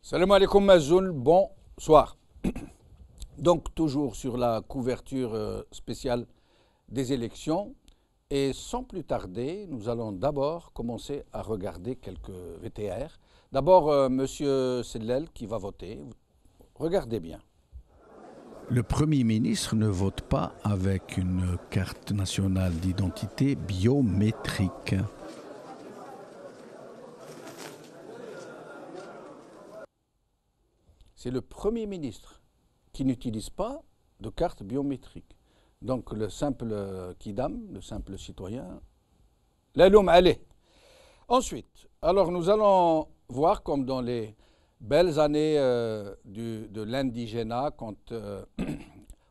Salam alaikum Mazoul, bonsoir. Donc toujours sur la couverture spéciale des élections et sans plus tarder, nous allons d'abord commencer à regarder quelques VTR. D'abord Monsieur Sellel qui va voter. Regardez bien. Le Premier ministre ne vote pas avec une carte nationale d'identité biométrique. C'est le Premier ministre qui n'utilise pas de carte biométrique. Donc le simple Kidam, le simple citoyen, l'aloum allez. Ensuite, alors nous allons voir comme dans les belles années de l'indigénat, quand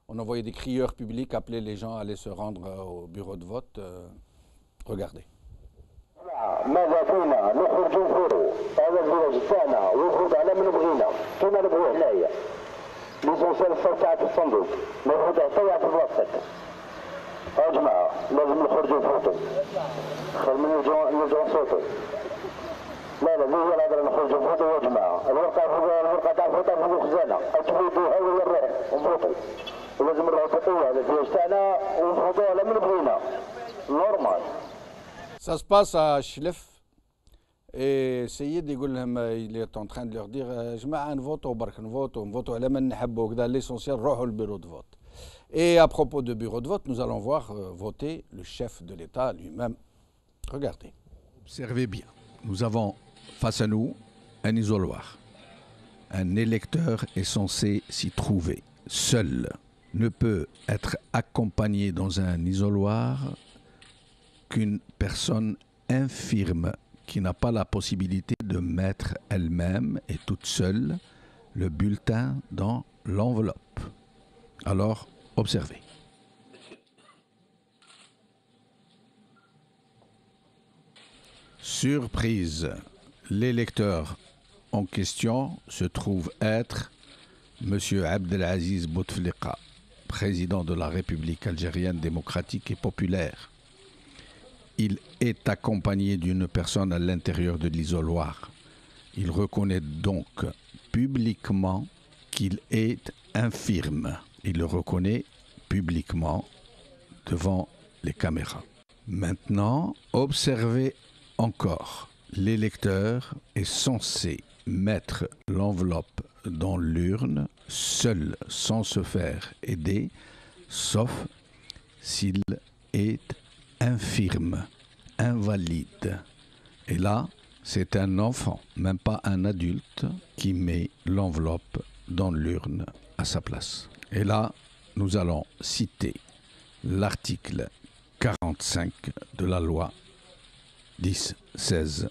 on envoyait des crieurs publics appeler les gens à aller se rendre au bureau de vote. Regardez. ماذا فينا نخرج نفوروا هذا الفيلاج تاعنا ويخرج على من بغينا كيما نبغيو حنايا ليسونسيال الصوت تاع الصندوق ما يخرج حتى في بلاصتك يا جماعه لازم نخرجوا نفوتوا خير من نرجعوا نصوتوا لا لا هي الهضره نخرجوا نفوتوا يا جماعه الورقه تاع الفوطه في الخزانه تفوتوها ولا نروح ونفوتوا ولازم نروحوا تطوع هذا الفيلاج تاعنا ونفوتوا على من بغينا نورمال. Ça se passe à Chlef et Seyid il est en train de leur dire جماعة نفوتوا برك نفوتوا على من نحبوا وكذا l'essentiel روحوا البيرو de vote. Et à propos de bureau de vote, nous allons voir voter le chef de l'État lui-même. Regardez. Observez bien, nous avons face à nous un isoloir. Un électeur est censé s'y trouver. Seul ne peut être accompagné dans un isoloir qu'une personne infirme qui n'a pas la possibilité de mettre elle-même et toute seule le bulletin dans l'enveloppe. Alors, observez. Surprise, l'électeur en question se trouve être M. Abdelaziz Bouteflika, président de la République algérienne démocratique et populaire. Il est accompagné d'une personne à l'intérieur de l'isoloir. Il reconnaît donc publiquement qu'il est infirme. Il le reconnaît publiquement devant les caméras. Maintenant, observez encore. L'électeur est censé mettre l'enveloppe dans l'urne seul, sans se faire aider, sauf s'il est infirme, invalide. Et là, c'est un enfant, même pas un adulte, qui met l'enveloppe dans l'urne à sa place. Et là, nous allons citer l'article 45 de la loi 10-16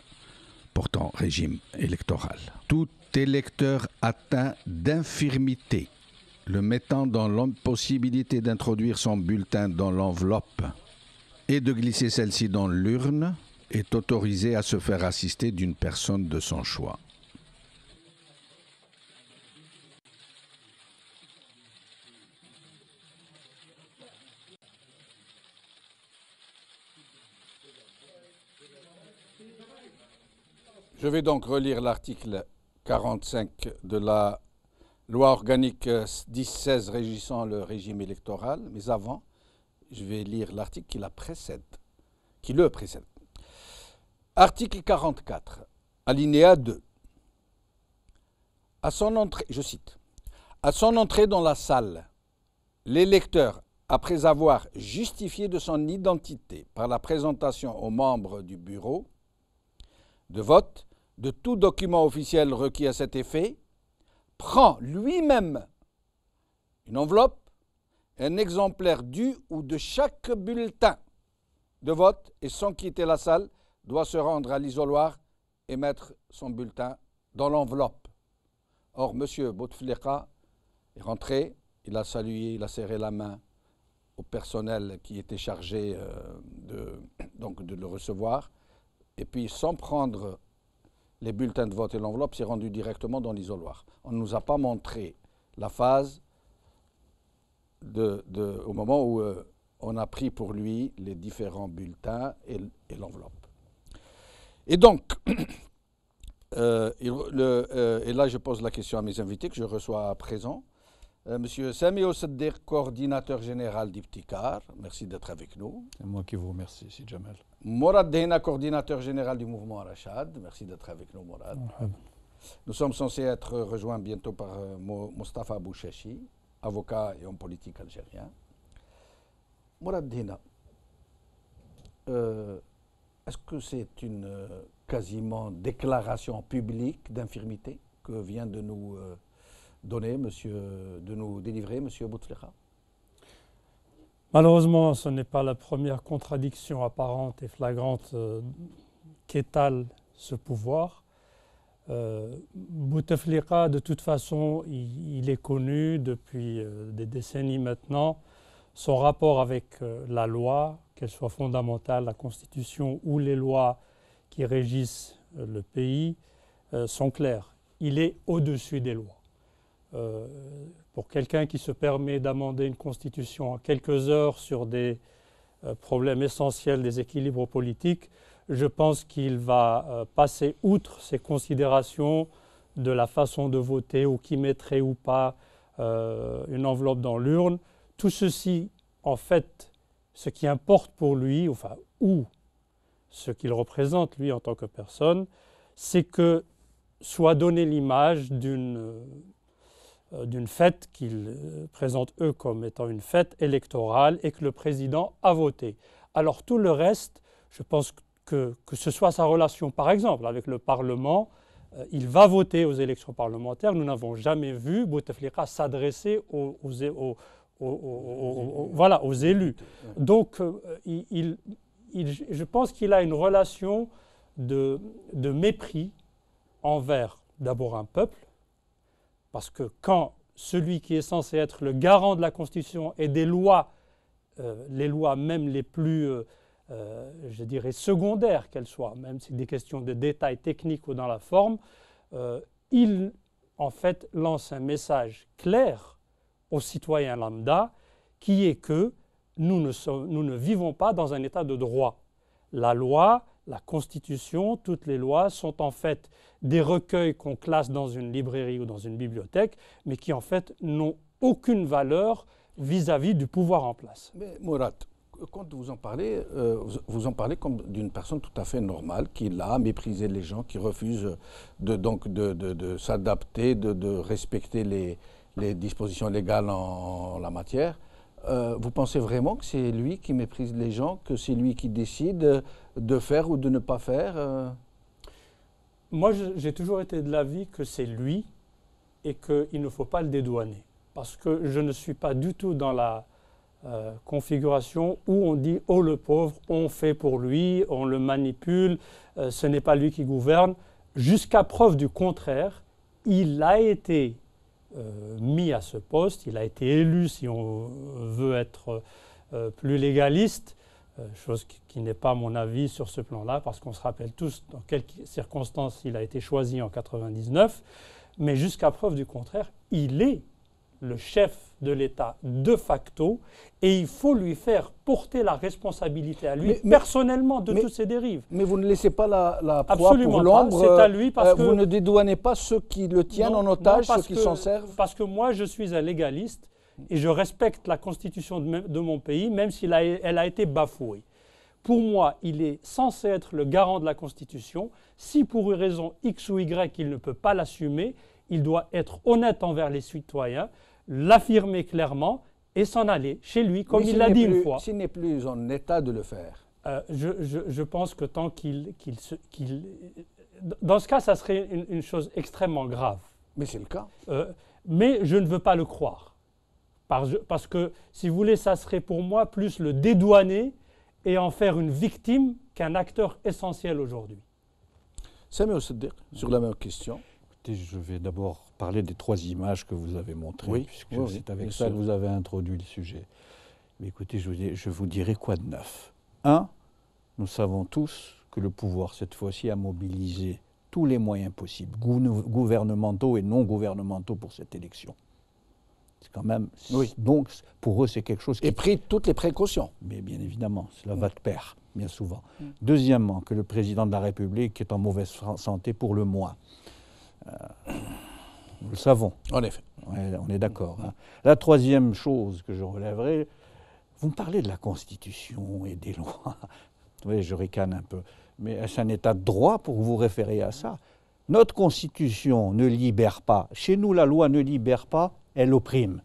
portant régime électoral. Tout électeur atteint d'infirmité, le mettant dans l'impossibilité d'introduire son bulletin dans l'enveloppe et de glisser celle-ci dans l'urne, est autorisé à se faire assister d'une personne de son choix. Je vais donc relire l'article 45 de la loi organique 10-16 régissant le régime électoral, mais avant, je vais lire l'article qui le précède. Article 44, alinéa 2. À son entrée, je cite, à son entrée dans la salle, l'électeur, après avoir justifié de son identité par la présentation aux membres du bureau de vote de tout document officiel requis à cet effet, prend lui-même une enveloppe, un exemplaire du ou de chaque bulletin de vote et sans quitter la salle, doit se rendre à l'isoloir et mettre son bulletin dans l'enveloppe. Or, M. Bouteflika est rentré, il a salué, il a serré la main au personnel qui était chargé de le recevoir, et puis sans prendre les bulletins de vote et l'enveloppe, s'est rendu directement dans l'isoloir. On ne nous a pas montré la phase au moment où on a pris pour lui les différents bulletins et l'enveloppe. Et donc, Et là, je pose la question à mes invités que je reçois à présent. Monsieur Sami Ossaddiq, coordinateur général d'Ibtikar, merci d'être avec nous. C'est moi qui vous remercie, c'est Jamal. Mourad Dehna, coordinateur général du mouvement Rachad, merci d'être avec nous, Mourad. Nous sommes censés être rejoints bientôt par Mostafa Bouchachi, avocat et homme politique algérien. Mourad Dehna, est-ce que c'est une quasiment déclaration publique d'infirmité que vient de nous délivrer M. Bouteflika? Malheureusement, ce n'est pas la première contradiction apparente et flagrante qu'étale ce pouvoir. Bouteflika, de toute façon, il est connu depuis des décennies maintenant. Son rapport avec la loi, qu'elle soit fondamentale, la Constitution ou les lois qui régissent le pays, sont clairs. Il est au-dessus des lois. Pour quelqu'un qui se permet d'amender une constitution en quelques heures sur des problèmes essentiels des équilibres politiques, je pense qu'il va passer outre ces considérations de la façon de voter ou qui mettrait ou pas une enveloppe dans l'urne. Tout ceci, en fait, ce qui importe pour lui, enfin, ou ce qu'il représente lui en tant que personne, c'est que soit donnée l'image d'une fête qu'ils présentent eux comme étant une fête électorale et que le président a voté. Alors tout le reste, je pense que ce soit sa relation par exemple avec le Parlement, il va voter aux élections parlementaires. Nous n'avons jamais vu Bouteflika s'adresser aux élus. Donc je pense qu'il a une relation de mépris envers d'abord un peuple, parce que quand celui qui est censé être le garant de la Constitution et des lois, les lois même les plus, je dirais, secondaires qu'elles soient, même si c'est des questions de détails techniques ou dans la forme, il, en fait, lance un message clair aux citoyens lambda, qui est que nous ne vivons pas dans un état de droit. La loi, la Constitution, toutes les lois sont en fait des recueils qu'on classe dans une librairie ou dans une bibliothèque, mais qui en fait n'ont aucune valeur vis-à-vis du pouvoir en place. Mais Mourad, quand vous en parlez comme d'une personne tout à fait normale, qui l'a méprisé les gens, qui refuse de s'adapter, de respecter les dispositions légales en la matière. Vous pensez vraiment que c'est lui qui méprise les gens, que c'est lui qui décide de faire ou de ne pas faire Moi, j'ai toujours été de l'avis que c'est lui et qu'il ne faut pas le dédouaner. Parce que je ne suis pas du tout dans la configuration où on dit « oh le pauvre, on fait pour lui, on le manipule, ce n'est pas lui qui gouverne ». Jusqu'à preuve du contraire, il a été mis à ce poste, il a été élu, si on veut être plus légaliste, chose qui n'est pas mon avis sur ce plan-là, parce qu'on se rappelle tous dans quelles circonstances il a été choisi en 1999, mais jusqu'à preuve du contraire, il est le chef de l'État de facto et il faut lui faire porter la responsabilité à lui personnellement de toutes ces dérives. Mais vous ne laissez pas la proie Absolument pour l'ombre. C'est à lui parce que vous ne dédouanez pas ceux qui le tiennent en otage, ceux qui s'en servent. Parce que moi, je suis un légaliste et je respecte la constitution de mon pays, même si elle a été bafouée. Pour moi, il est censé être le garant de la Constitution. Si pour une raison X ou Y, il ne peut pas l'assumer, il doit être honnête envers les citoyens, l'affirmer clairement et s'en aller chez lui, comme il l'a dit une fois. S'il n'est plus en état de le faire. Je pense que tant dans ce cas, ça serait une chose extrêmement grave. Mais c'est le cas. Mais je ne veux pas le croire. Parce que, si vous voulez, ça serait pour moi plus le dédouaner et en faire une victime qu'un acteur essentiel aujourd'hui. Sami Ossaddiq, sur la même question. Écoutez, je vais d'abord parler des 3 images que vous avez montrées, oui, puisque c'est avec ça que vous avez introduit le sujet. Mais écoutez, je vous dirai quoi de neuf. 1, nous savons tous que le pouvoir, cette fois-ci, a mobilisé tous les moyens possibles, gouvernementaux et non gouvernementaux, pour cette élection. C'est quand même... Oui. Donc, pour eux, c'est quelque chose qui... Et pris toutes les précautions. Mais bien évidemment, cela va de pair, bien souvent. Deuxièmement, que le président de la République est en mauvaise santé pour le moins. Nous le savons. En effet. Ouais, on est d'accord. Hein. La troisième chose que je relèverai, vous me parlez de la Constitution et des lois. Oui, je ricane un peu. Mais est-ce un état de droit pour vous référer à ça? Notre Constitution ne libère pas. Chez nous, la loi ne libère pas, elle opprime.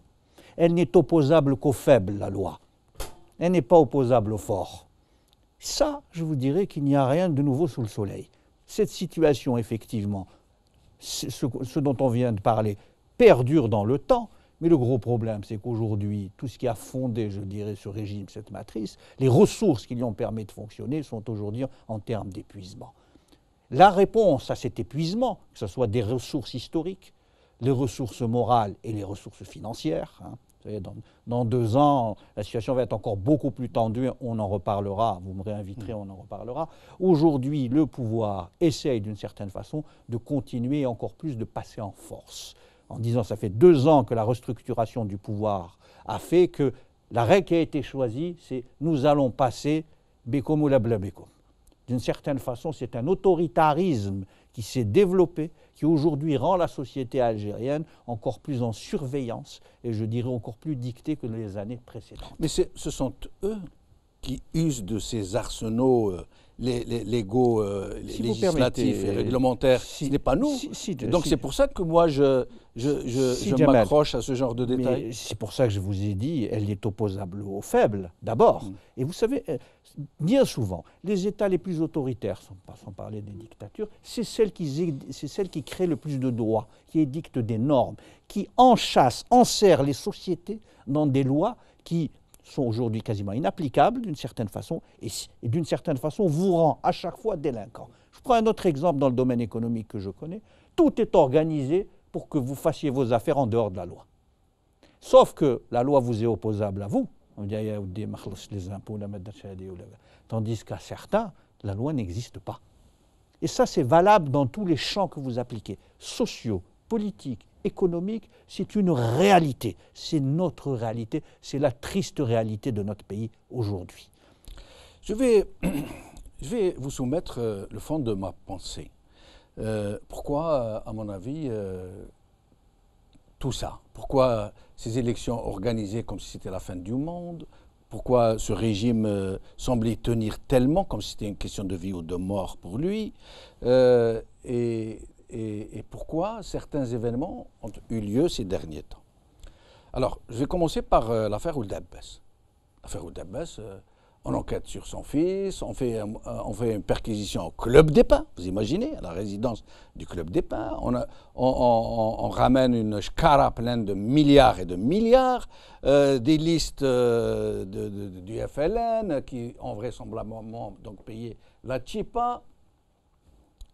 Elle n'est opposable qu'aux faibles, la loi. Elle n'est pas opposable aux forts. Ça, je vous dirais qu'il n'y a rien de nouveau sous le soleil. Cette situation, effectivement, ce dont on vient de parler, perdure dans le temps. Mais le gros problème, c'est qu'aujourd'hui, tout ce qui a fondé, je dirais, ce régime, cette matrice, les ressources qui lui ont permis de fonctionner sont aujourd'hui en termes d'épuisement. La réponse à cet épuisement, que ce soit des ressources historiques, les ressources morales et les ressources financières, hein, vous savez, dans 2 ans, la situation va être encore beaucoup plus tendue, on en reparlera, vous me réinviterez, on en reparlera. Aujourd'hui, le pouvoir essaye d'une certaine façon de continuer et encore plus de passer en force, en disant ça fait 2 ans que la restructuration du pouvoir a fait que la règle qui a été choisie, c'est nous allons passer békom ou la bla békom. D'une certaine façon, c'est un autoritarisme qui s'est développé, qui aujourd'hui rend la société algérienne encore plus en surveillance et je dirais encore plus dictée que les années précédentes. Mais ce sont eux qui usent de ces arsenaux légaux, Si vous législatifs permettez, et réglementaires. Ce n'est pas nous. Donc c'est pour ça que moi je Jamal, m'accroche à ce genre de détails. Mais c'est pour ça que je vous ai dit, elle est opposable aux faibles, d'abord. Et vous savez, bien souvent, les États les plus autoritaires, sans parler des dictatures, c'est celles qui créent le plus de droits, qui édictent des normes, qui enchâssent, enserrent les sociétés dans des lois qui sont aujourd'hui quasiment inapplicables d'une certaine façon, et d'une certaine façon vous rend à chaque fois délinquant. Je prends un autre exemple dans le domaine économique que je connais. Tout est organisé pour que vous fassiez vos affaires en dehors de la loi. Sauf que la loi vous est opposable à vous. On dit, les impôts, tandis qu'à certains, la loi n'existe pas. Et ça, c'est valable dans tous les champs que vous appliquez, sociaux, politiques, économiques, c'est une réalité. C'est notre réalité, c'est la triste réalité de notre pays aujourd'hui. Je vais vous soumettre le fond de ma pensée. Pourquoi, à mon avis, tout ça? Pourquoi ces élections organisées comme si c'était la fin du monde? Pourquoi ce régime semblait tenir tellement comme si c'était une question de vie ou de mort pour lui? Et pourquoi certains événements ont eu lieu ces derniers temps? Alors, je vais commencer par l'affaire Ould Abbas. L'affaire Ould Abbas, on enquête sur son fils, on fait une perquisition au Club des Pins, vous imaginez, à la résidence du Club des Pins. On ramène une shkara pleine de milliards et de milliards, des listes du FLN qui ont vraisemblablement donc payé la tchipa,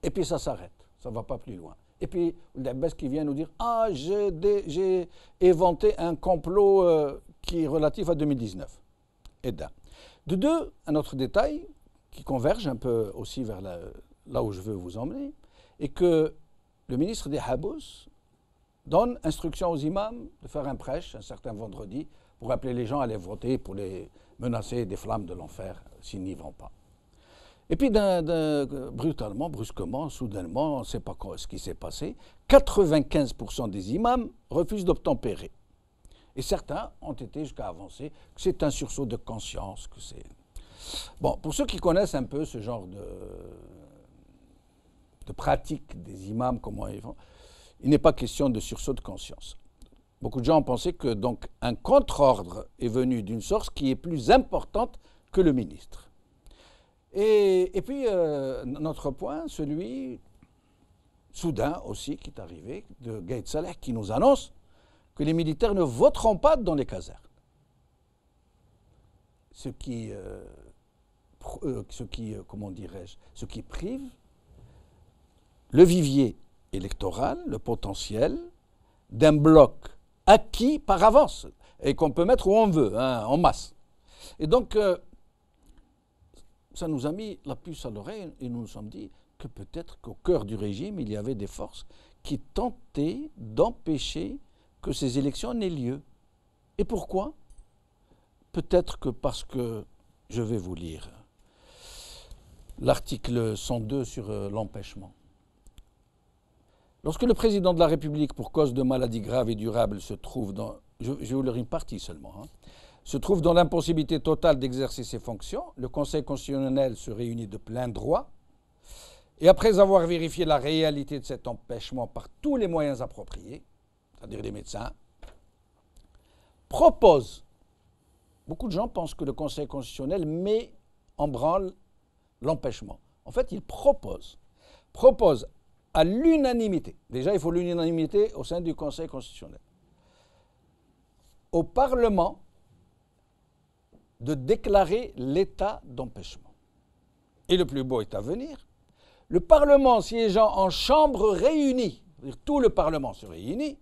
et puis ça s'arrête. Ça ne va pas plus loin. Et puis, Abbas qui vient nous dire « Ah, j'ai inventé un complot qui est relatif à 2019. » Et d'un. De deux, un autre détail qui converge un peu aussi vers là où je veux vous emmener, est que le ministre des Habous donne instruction aux imams de faire un prêche un certain vendredi pour appeler les gens à aller voter, pour les menacer des flammes de l'enfer s'ils n'y vont pas. Et puis, brutalement, brusquement, soudainement, on ne sait pas ce qui s'est passé, 95% des imams refusent d'obtempérer. Et certains ont été jusqu'à avancer que c'est un sursaut de conscience, que c'est... Bon, pour ceux qui connaissent un peu ce genre de pratique des imams, comment ils font, il n'est pas question de sursaut de conscience. Beaucoup de gens ont pensé que donc un contre-ordre est venu d'une source qui est plus importante que le ministre. Et puis, notre point, celui, soudain aussi, qui est arrivé, de Gaïd Saleh, qui nous annonce que les militaires ne voteront pas dans les casernes. Ce qui comment dirais-je, ce qui prive le vivier électoral, le potentiel, d'un bloc acquis par avance, et qu'on peut mettre où on veut, hein, en masse. Et donc, ça nous a mis la puce à l'oreille et nous nous sommes dit que peut-être qu'au cœur du régime, il y avait des forces qui tentaient d'empêcher que ces élections n'aient lieu. Et pourquoi? Peut-être que parce que, je vais vous lire l'article 102 sur l'empêchement. Lorsque le président de la République, pour cause de maladie grave et durable, se trouve dans, je vais vous lire une partie seulement, se trouve dans l'impossibilité totale d'exercer ses fonctions, le Conseil constitutionnel se réunit de plein droit et après avoir vérifié la réalité de cet empêchement par tous les moyens appropriés, c'est-à-dire les médecins, propose, beaucoup de gens pensent que le Conseil constitutionnel met en branle l'empêchement. En fait, il propose à l'unanimité, déjà il faut l'unanimité au sein du Conseil constitutionnel, au Parlement de déclarer l'état d'empêchement. Et le plus beau est à venir. Le Parlement siégeant en chambre réunie, c'est-à-dire tout le Parlement se réunit,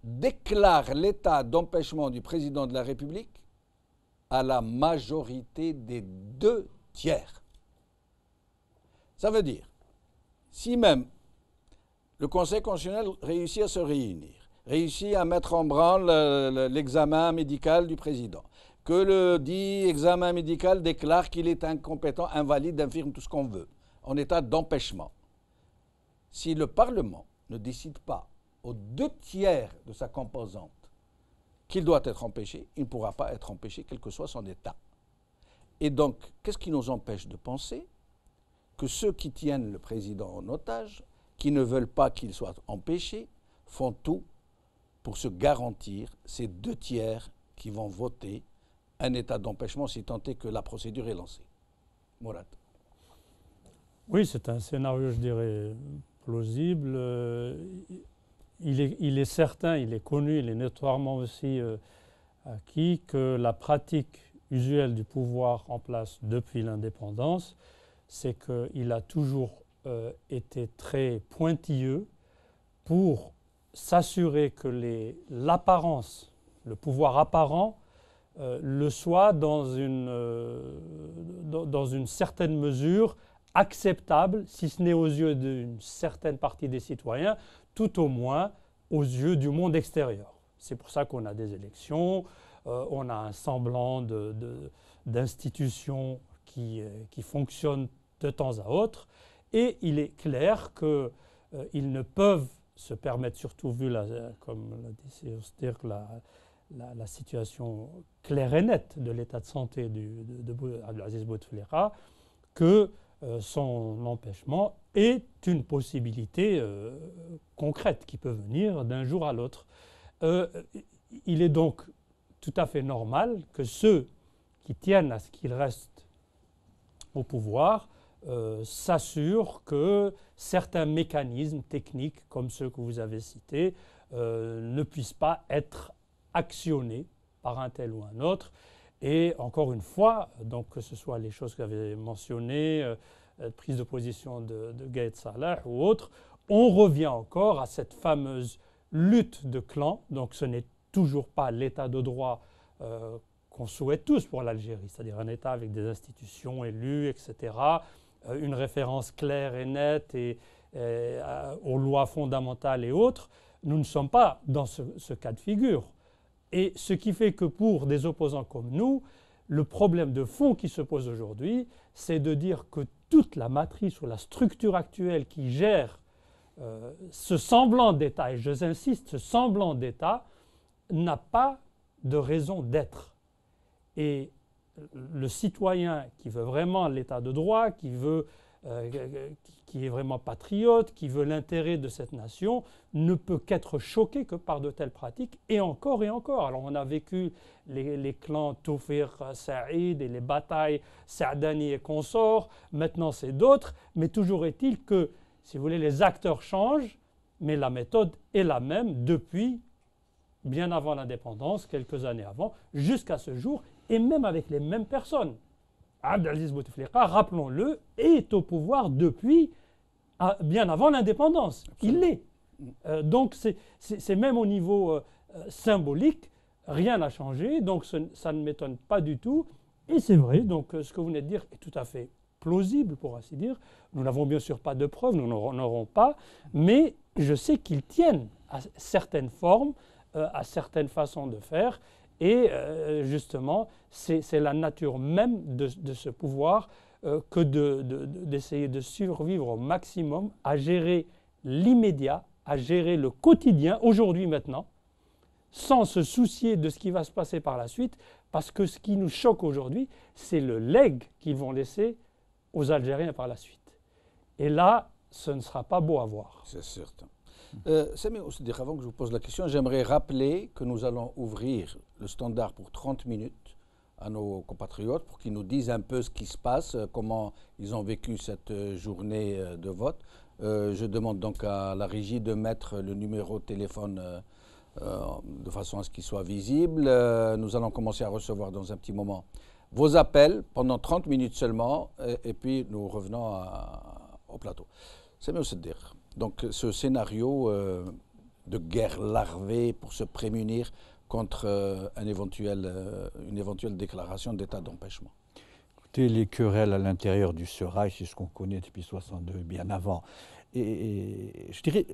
déclare l'état d'empêchement du président de la République à la majorité des 2/3. Ça veut dire, si même le Conseil constitutionnel réussit à se réunir, réussit à mettre en branle l'examen médical du président, que le dit examen médical déclare qu'il est incompétent, invalide, infirme, tout ce qu'on veut, en état d'empêchement. Si le Parlement ne décide pas aux 2/3 de sa composante qu'il doit être empêché, il ne pourra pas être empêché, quel que soit son état. Et donc, qu'est-ce qui nous empêche de penser que ceux qui tiennent le président en otage, qui ne veulent pas qu'il soit empêché, font tout pour se garantir ces 2/3 qui vont voter un état d'empêchement si tant est que la procédure est lancée. Mourad. Oui, c'est un scénario, je dirais, plausible. Il est certain, il est connu, il est notoirement aussi acquis que la pratique usuelle du pouvoir en place depuis l'indépendance, c'est qu'il a toujours été très pointilleux pour s'assurer que l'apparence, le pouvoir apparent, le soit dans une certaine mesure acceptable, si ce n'est aux yeux d'une certaine partie des citoyens, tout au moins aux yeux du monde extérieur. C'est pour ça qu'on a des élections, on a un semblant d'institutions qui fonctionnent de temps à autre, et il est clair qu'ils ne peuvent se permettre, surtout vu, comme l'a dit Sirk, la situation claire et nette de l'état de santé d'Abdelaziz Bouteflika, que son empêchement est une possibilité concrète qui peut venir d'un jour à l'autre. Il est donc tout à fait normal que ceux qui tiennent à ce qu'il reste au pouvoir s'assurent que certains mécanismes techniques, comme ceux que vous avez cités, ne puissent pas être actionnés par un tel ou un autre. Et encore une fois, donc que ce soit les choses que vous avez mentionnées, prise de position de Gaïd Salah ou autres, on revient encore à cette fameuse lutte de clans. Donc ce n'est toujours pas l'état de droit qu'on souhaite tous pour l'Algérie, c'est-à-dire un État avec des institutions élues, etc., une référence claire et nette aux lois fondamentales et autres. Nous ne sommes pas dans ce cas de figure. Et ce qui fait que pour des opposants comme nous, le problème de fond qui se pose aujourd'hui, c'est de dire que toute la matrice ou la structure actuelle qui gère ce semblant d'État, et j'insiste, ce semblant d'État n'a pas de raison d'être. Et le citoyen qui veut vraiment l'état de droit, qui est vraiment patriote, qui veut l'intérêt de cette nation, ne peut qu'être choqué que par de telles pratiques, et encore et encore. Alors on a vécu les clans Toufir, Saïd et les batailles Saadani et consorts, maintenant c'est d'autres, mais toujours est-il que, si vous voulez, les acteurs changent, mais la méthode est la même depuis bien avant l'indépendance, quelques années avant, jusqu'à ce jour, et même avec les mêmes personnes. Abdelaziz Bouteflika, rappelons-le, est au pouvoir depuis bien avant l'indépendance. Il l'est. Donc c'est même au niveau symbolique, rien n'a changé, donc ça ne m'étonne pas du tout. Et c'est vrai, donc ce que vous venez de dire est tout à fait plausible, pour ainsi dire. Nous n'avons bien sûr pas de preuves, nous n'en aurons pas, mais je sais qu'ils tiennent à certaines formes, à certaines façons de faire. Et justement, c'est la nature même de ce pouvoir que d'essayer de survivre au maximum, à gérer l'immédiat, à gérer le quotidien, aujourd'hui, maintenant, sans se soucier de ce qui va se passer par la suite, parce que ce qui nous choque aujourd'hui, c'est le legs qu'ils vont laisser aux Algériens par la suite. Et là, ce ne sera pas beau à voir. C'est certain. Sami Oussedir, avant que je vous pose la question, j'aimerais rappeler que nous allons ouvrir le standard pour 30 minutes à nos compatriotes pour qu'ils nous disent un peu ce qui se passe, comment ils ont vécu cette journée de vote. Je demande donc à la régie de mettre le numéro de téléphone de façon à ce qu'il soit visible. Nous allons commencer à recevoir dans un petit moment vos appels pendant 30 minutes seulement et puis nous revenons au plateau. Sami Oussedir, donc ce scénario de guerre larvée pour se prémunir contre une éventuelle déclaration d'état d'empêchement. Écoutez, les querelles à l'intérieur du Serail, c'est ce qu'on connaît depuis 1962, bien avant. Et je dirais,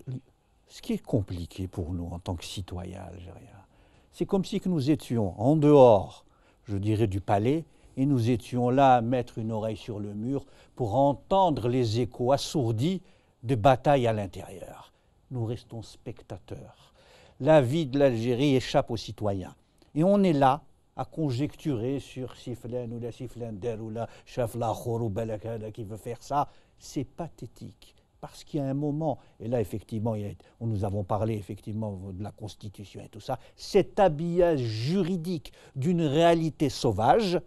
ce qui est compliqué pour nous en tant que citoyens algériens, c'est comme si que nous étions en dehors, je dirais, du palais, et nous étions là à mettre une oreille sur le mur pour entendre les échos assourdis de batailles à l'intérieur. Nous restons spectateurs. La vie de l'Algérie échappe aux citoyens. Et on est là à conjecturer sur si flan ou la si flan der ou la chef la khor ou balakada qui veut faire ça. C'est pathétique. Parce qu'il y a un moment, et là effectivement, nous avons parlé effectivement de la Constitution et tout ça, cet habillage juridique d'une réalité sauvage,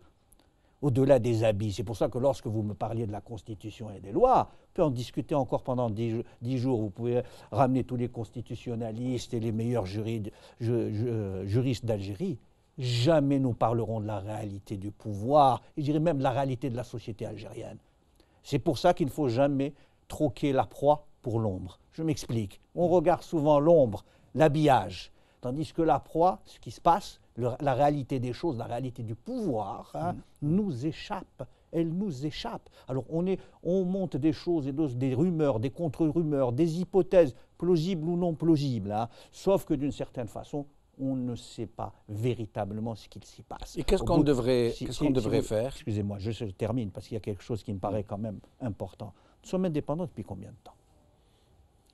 au-delà des habits. C'est pour ça que lorsque vous me parliez de la Constitution et des lois, on peut en discuter encore pendant 10 jours. Vous pouvez ramener tous les constitutionnalistes et les meilleurs juristes d'Algérie. Jamais nous parlerons de la réalité du pouvoir, et je dirais même de la réalité de la société algérienne. C'est pour ça qu'il ne faut jamais troquer la proie pour l'ombre. Je m'explique. On regarde souvent l'ombre, l'habillage, tandis que la proie, ce qui se passe, la réalité des choses, la réalité du pouvoir, nous échappe. Elle nous échappe. Alors on monte des choses et des rumeurs, des contre-rumeurs, des hypothèses plausibles ou non plausibles, sauf que d'une certaine façon, on ne sait pas véritablement ce qu'il s'y passe. Et qu'est-ce qu'on devrait faire? Excusez-moi, je termine parce qu'il y a quelque chose qui me paraît quand même important. Nous sommes indépendants depuis combien de temps?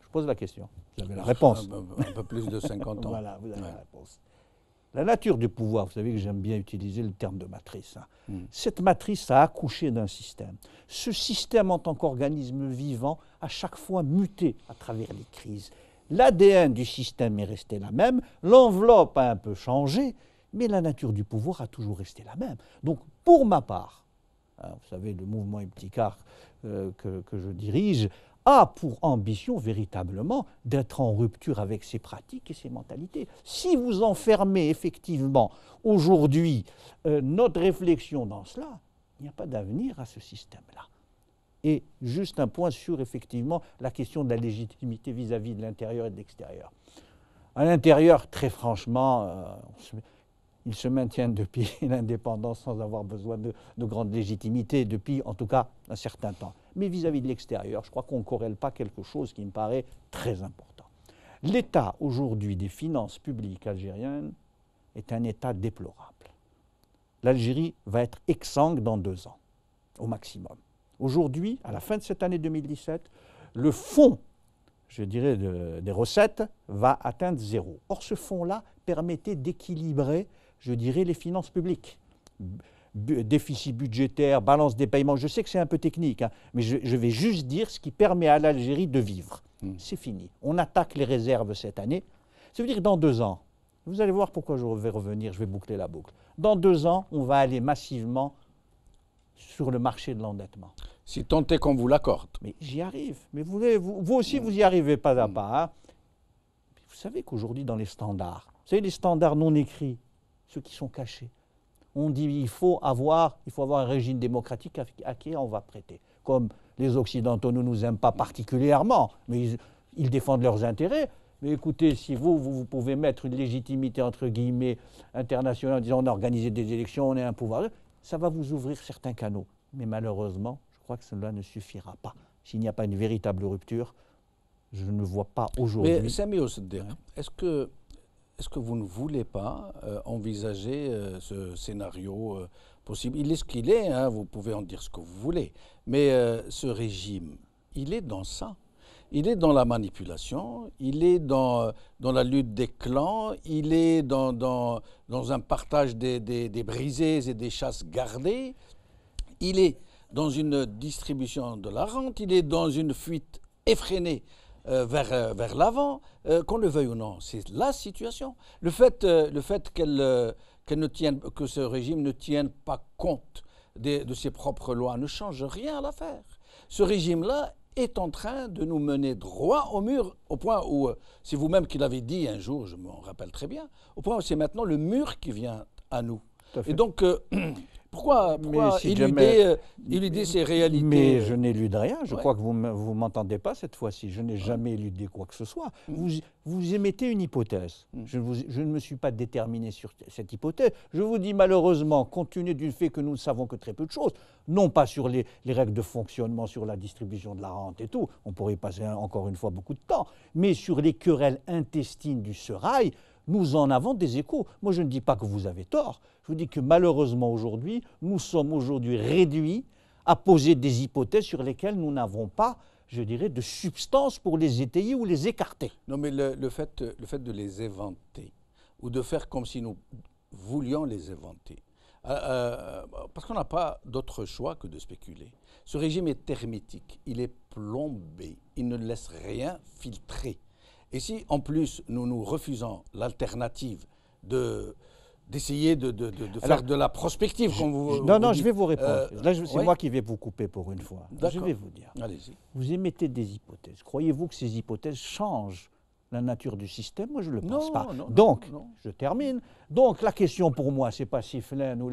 Je pose la question. Vous avez la réponse. Un peu plus de 50 ans. Voilà, vous avez la réponse. La nature du pouvoir, vous savez que j'aime bien utiliser le terme de matrice. Cette matrice a accouché d'un système. Ce système, en tant qu'organisme vivant, a chaque fois muté à travers les crises. L'ADN du système est resté la même, l'enveloppe a un peu changé, mais la nature du pouvoir a toujours resté la même. Donc, pour ma part, vous savez, le mouvement Ibtikar que je dirige a pour ambition véritablement d'être en rupture avec ses pratiques et ses mentalités. Si vous enfermez effectivement aujourd'hui notre réflexion dans cela, il n'y a pas d'avenir à ce système-là. Et juste un point sur effectivement la question de la légitimité vis-à-vis de l'intérieur et de l'extérieur. À l'intérieur, très franchement, ils se maintiennent depuis l'indépendance sans avoir besoin de grande légitimité, depuis en tout cas un certain temps. Mais vis-à-vis de l'extérieur, je crois qu'on ne corrèle pas quelque chose qui me paraît très important. L'état aujourd'hui des finances publiques algériennes est un état déplorable. L'Algérie va être exsangue dans 2 ans, au maximum. Aujourd'hui, à la fin de cette année 2017, le fonds, je dirais, des recettes va atteindre 0. Or, ce fonds-là permettait d'équilibrer, je dirais, les finances publiques. Déficit budgétaire, balance des paiements, je sais que c'est un peu technique, mais je vais juste dire ce qui permet à l'Algérie de vivre. C'est fini. On attaque les réserves cette année. Ça veut dire que dans 2 ans, vous allez voir pourquoi je vais revenir, je vais boucler la boucle. Dans 2 ans, on va aller massivement sur le marché de l'endettement. Si tant est qu'on vous l'accorde. Mais j'y arrive. Mais vous aussi, vous y arrivez pas à pas. Vous savez qu'aujourd'hui, dans les standards, vous savez, les standards non écrits, ceux qui sont cachés, on dit qu'il faut avoir un régime démocratique à qui on va prêter. Comme les Occidentaux ne nous aiment pas particulièrement, mais ils défendent leurs intérêts. Mais écoutez, si vous pouvez mettre une légitimité, entre guillemets, internationale, en disant on a organisé des élections, on est un pouvoir, ça va vous ouvrir certains canaux. Mais malheureusement, je crois que cela ne suffira pas. S'il n'y a pas une véritable rupture, je ne vois pas aujourd'hui. Mais Sami Oussedir, est-ce que vous ne voulez pas envisager ce scénario possible? Il est ce qu'il est, hein, vous pouvez en dire ce que vous voulez, mais ce régime, il est dans ça. Il est dans la manipulation, il est dans la lutte des clans, il est dans un partage des brisés et des chasses gardées, il est dans une distribution de la rente, il est dans une fuite effrénée vers l'avant, qu'on le veuille ou non. C'est la situation. Le fait que ce régime ne tienne pas compte de ses propres lois ne change rien à l'affaire. Ce régime-là est en train de nous mener droit au mur, au point où, c'est vous-même qui l'avez dit un jour, je m'en rappelle très bien, au point où c'est maintenant le mur qui vient à nous. Et donc, pourquoi éluder ces réalités? Mais je n'élude rien, je crois que vous ne m'entendez pas cette fois-ci, je n'ai jamais éludé quoi que ce soit. Vous émettez une hypothèse, je ne me suis pas déterminé sur cette hypothèse. Je vous dis malheureusement, compte tenu du fait que nous ne savons que très peu de choses, non pas sur les règles de fonctionnement, sur la distribution de la rente et tout, on pourrait y passer encore une fois beaucoup de temps, mais sur les querelles intestines du sérail, nous en avons des échos. Moi, je ne dis pas que vous avez tort. Je vous dis que malheureusement aujourd'hui, nous sommes aujourd'hui réduits à poser des hypothèses sur lesquelles nous n'avons pas, je dirais, de substance pour les étayer ou les écarter. Non, mais le fait de les éventer, ou de faire comme si nous voulions les éventer, parce qu'on n'a pas d'autre choix que de spéculer. Ce régime est hermétique, il est plombé, il ne laisse rien filtrer. Et si, en plus, nous refusons l'alternative d'essayer de faire de la prospective, comme vous Non, dites, je vais vous répondre. Là, c'est moi qui vais vous couper pour une fois. Je vais vous dire. Allez-y. Vous émettez des hypothèses. Croyez-vous que ces hypothèses changent la nature du système? Moi, je ne le pense pas. Donc, je termine. Donc, la question pour moi, ce n'est pas si Flaine ou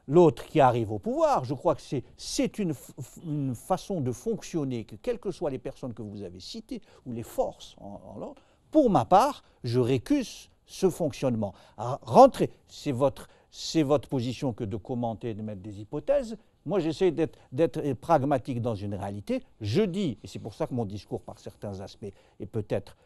l'autre qui arrive au pouvoir. Je crois que c'est une façon de fonctionner que, quelles que soient les personnes que vous avez citées, ou les forces, pour ma part, je récuse ce fonctionnement. Rentrez, c'est votre position que de commenter, de mettre des hypothèses. Moi, j'essaie d'être pragmatique dans une réalité. Je dis, et c'est pour ça que mon discours, par certains aspects, est peut-être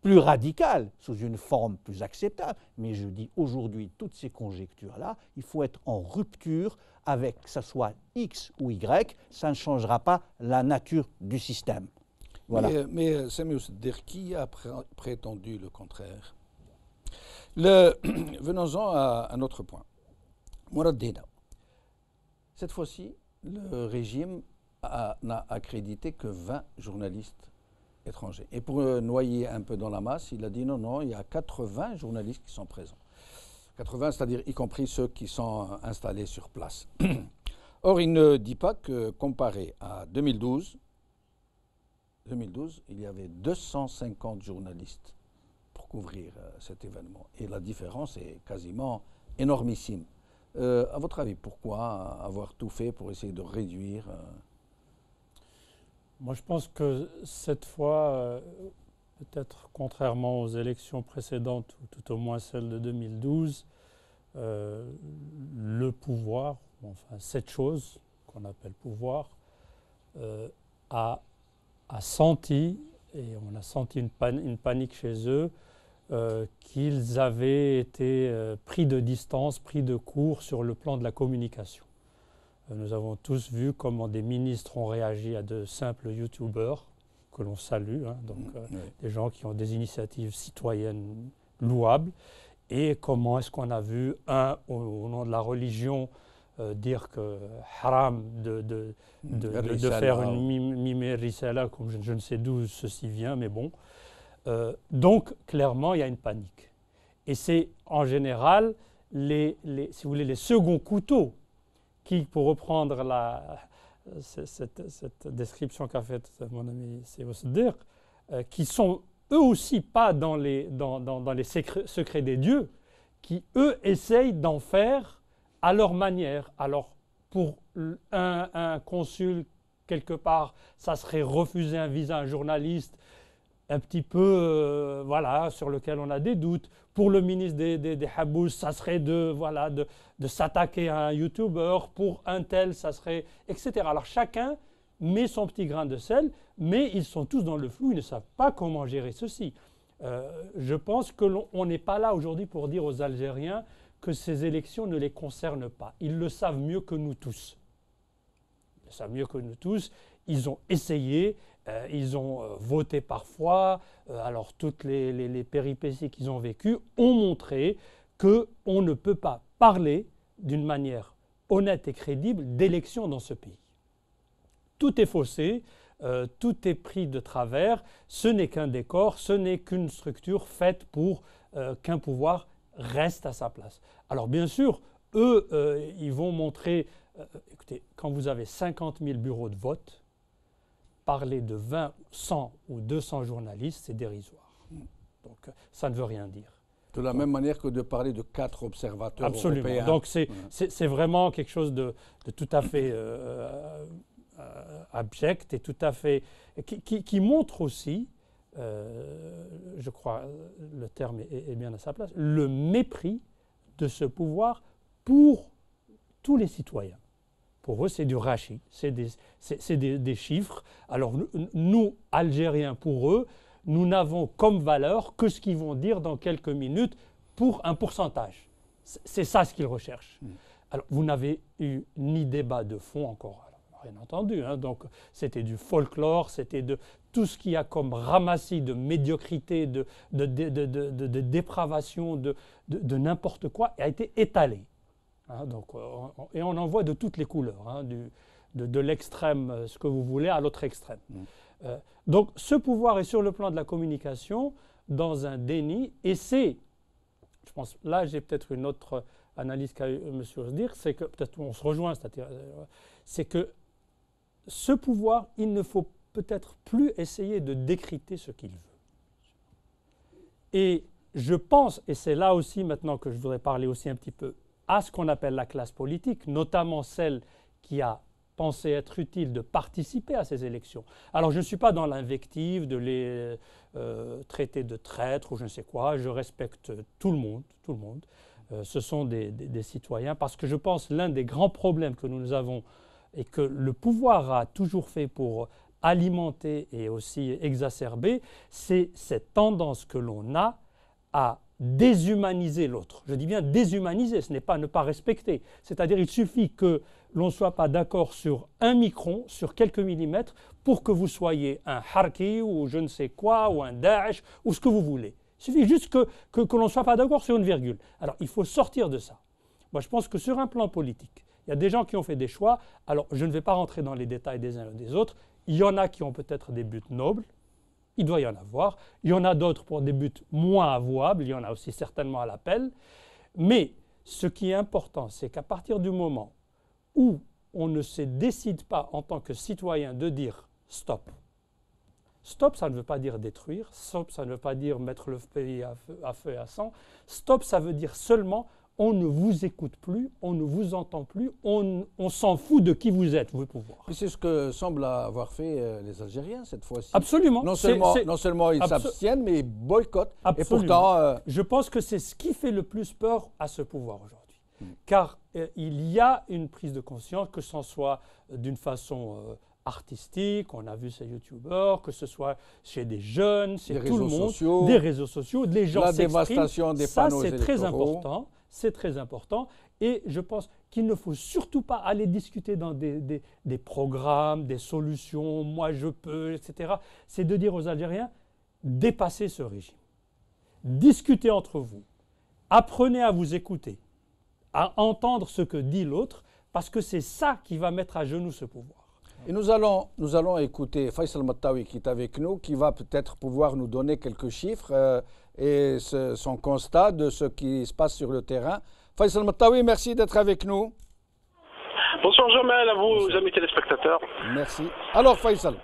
plus radical, sous une forme plus acceptable, mais je dis aujourd'hui, toutes ces conjectures-là, il faut être en rupture avec, que ce soit X ou Y, ça ne changera pas la nature du système. Voilà. Mais Sami Oussedir, qui a prétendu le contraire? Venons-en à un autre point. Mourad Dina. Cette fois-ci, le régime n'a accrédité que 20 journalistes étrangers. Et pour noyer un peu dans la masse, il a dit non, il y a 80 journalistes qui sont présents. 80, c'est-à-dire y compris ceux qui sont installés sur place. Or, il ne dit pas que comparé à 2012, il y avait 250 journalistes pour couvrir cet événement. Et la différence est quasiment énormissime. À votre avis, pourquoi avoir tout fait pour essayer de réduire Moi, je pense que cette fois, peut-être contrairement aux élections précédentes, ou tout au moins celle de 2012, le pouvoir, enfin cette chose qu'on appelle pouvoir, a senti, et on a senti une panique chez eux, qu'ils avaient été pris de distance, pris de court sur le plan de la communication. Nous avons tous vu comment des ministres ont réagi à de simples youtubeurs, que l'on salue, des gens qui ont des initiatives citoyennes louables, et comment est-ce qu'on a vu au nom de la religion, dire que haram de faire une mimé risala, comme je ne sais d'où ceci vient, mais bon. Donc, clairement, il y a une panique. Et c'est en général, si vous voulez, les seconds couteaux qui, pour reprendre cette description qu'a faite mon ami Oussedir, qui sont eux aussi pas dans les secrets des dieux, qui eux essayent d'en faire à leur manière. Alors, pour un consul, quelque part, ça serait refuser un visa à un journaliste, un petit peu, sur lequel on a des doutes. Pour le ministre des Habous, ça serait de s'attaquer à un youtubeur. Pour un tel, ça serait, etc. Alors chacun met son petit grain de sel, mais ils sont tous dans le flou, ils ne savent pas comment gérer ceci. Je pense qu'on n'est pas là aujourd'hui pour dire aux Algériens que ces élections ne les concernent pas. Ils le savent mieux que nous tous. Ils le savent mieux que nous tous. Ils ont essayé, ils ont voté parfois. Alors toutes les péripéties qu'ils ont vécues ont montré qu'on ne peut pas parler d'une manière honnête et crédible d'élections dans ce pays. Tout est faussé, tout est pris de travers, ce n'est qu'un décor, ce n'est qu'une structure faite pour qu'un pouvoir reste à sa place. Alors bien sûr, eux, ils vont montrer, écoutez, quand vous avez 50 000 bureaux de vote, parler de 20, 100 ou 200 journalistes, c'est dérisoire. Donc ça ne veut rien dire. De la même manière que de parler de 4 observateurs européens. Donc c'est vraiment quelque chose de tout à fait abject et tout à fait qui montre aussi, je crois le terme est bien à sa place, le mépris de ce pouvoir pour tous les citoyens. Pour eux, c'est du rachis, c'est des chiffres. Alors nous, Algériens, pour eux, nous n'avons comme valeur que ce qu'ils vont dire dans quelques minutes pour un pourcentage. C'est ça ce qu'ils recherchent. Alors, vous n'avez eu ni débat de fond encore, alors, rien entendu. Hein, donc, c'était du folklore, c'était de tout ce qu'il y a comme ramassis de médiocrité, de dépravation, de n'importe quoi, a été étalé. Hein, donc, et on en voit de toutes les couleurs, hein, de l'extrême, ce que vous voulez, à l'autre extrême. Donc ce pouvoir est sur le plan de la communication dans un déni, et c'est, je pense, là j'ai peut-être une autre analyse qu'a M. Osdir, c'est que, peut-être on se rejoint, c'est que ce pouvoir, il ne faut peut-être plus essayer de décrypter ce qu'il veut. Et je pense, et c'est là aussi maintenant que je voudrais parler aussi un petit peu à ce qu'on appelle la classe politique, notamment celle qui a pensé être utile de participer à ces élections. Alors je ne suis pas dans l'invective de les traiter de traîtres ou je ne sais quoi, je respecte tout le monde, ce sont des citoyens, parce que je pense l'un des grands problèmes que nous avons et que le pouvoir a toujours fait pour alimenter et aussi exacerber, c'est cette tendance que l'on a à déshumaniser l'autre. Je dis bien déshumaniser, ce n'est pas ne pas respecter. C'est-à-dire il suffit que l'on ne soit pas d'accord sur un micron, sur quelques millimètres, pour que vous soyez un Harki ou je ne sais quoi, ou un Daesh, ou ce que vous voulez. Il suffit juste que l'on ne soit pas d'accord sur une virgule. Alors il faut sortir de ça. Moi je pense que sur un plan politique, il y a des gens qui ont fait des choix. Alors je ne vais pas rentrer dans les détails des uns et des autres. Il y en a qui ont peut-être des buts nobles. Il doit y en avoir. Il y en a d'autres pour des buts moins avouables. Il y en a aussi certainement à l'appel. Mais ce qui est important, c'est qu'à partir du moment où on ne se décide pas en tant que citoyen de dire stop. Stop, ça ne veut pas dire détruire. Stop, ça ne veut pas dire mettre le pays à feu et à sang. Stop, ça veut dire seulement on ne vous écoute plus, on ne vous entend plus, on s'en fout de qui vous êtes, vous le pouvoir. Et c'est ce que semblent avoir fait les Algériens cette fois-ci. Absolument. Non seulement ils s'abstiennent, mais ils boycottent. Absolument. Et pourtant, je pense que c'est ce qui fait le plus peur à ce pouvoir aujourd'hui. Car il y a une prise de conscience, que ce soit d'une façon artistique, on a vu ces youtubeurs, que ce soit chez des jeunes, chez tout le monde, des réseaux sociaux, les gens s'expriment. La dévastation des panneaux électoraux. Ça, c'est très important. C'est très important et je pense qu'il ne faut surtout pas aller discuter dans des programmes, des solutions, moi je peux, etc. C'est de dire aux Algériens, dépassez ce régime. Discutez entre vous. Apprenez à vous écouter, à entendre ce que dit l'autre, parce que c'est ça qui va mettre à genoux ce pouvoir. Et nous allons écouter Faisal Mattawi qui est avec nous, qui va peut-être pouvoir nous donner quelques chiffres et son constat de ce qui se passe sur le terrain. Faisal Mattawi, merci d'être avec nous. Bonsoir Jamel, à vous, amis téléspectateurs. Merci. Alors Faisal,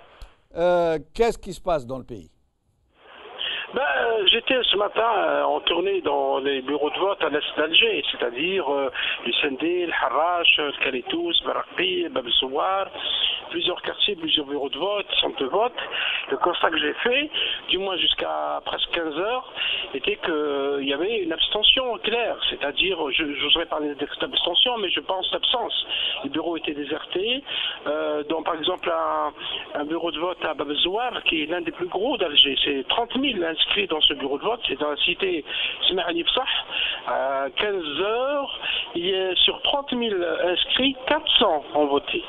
qu'est-ce qui se passe dans le pays? J'étais ce matin en tournée dans les bureaux de vote à l'est d'Alger, c'est-à-dire le Sendil, le Harrach, le Kalitous, Barakbi, Bab Souar, plusieurs quartiers, plusieurs bureaux de vote, centres de vote. Le constat que j'ai fait, du moins jusqu'à presque 15 heures, était qu'il y avait une abstention claire. C'est-à-dire, j'oserais parler d'abstention, mais je pense d'absence. Les bureaux étaient désertés. Donc, par exemple, un bureau de vote à Babzouar, qui est l'un des plus gros d'Alger, c'est 30 000 inscrits dans ce bureau de vote. C'est dans la cité Smaïl Bsah. À 15 heures, il y a sur 30 000 inscrits, 400 ont voté.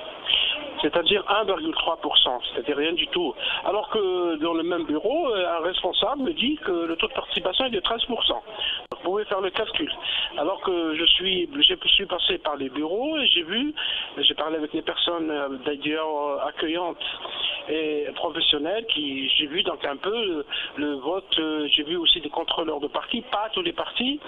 C'est-à-dire 1,3%, c'est-à-dire rien du tout. Alors que dans le même bureau, un responsable me dit que le taux de participation est de 13%. Vous pouvez faire le calcul. Alors que je suis passé par les bureaux et j'ai parlé avec les personnes d'ailleurs accueillantes et professionnels j'ai vu donc un peu le vote, j'ai vu aussi des contrôleurs de partis, pas tous les partis,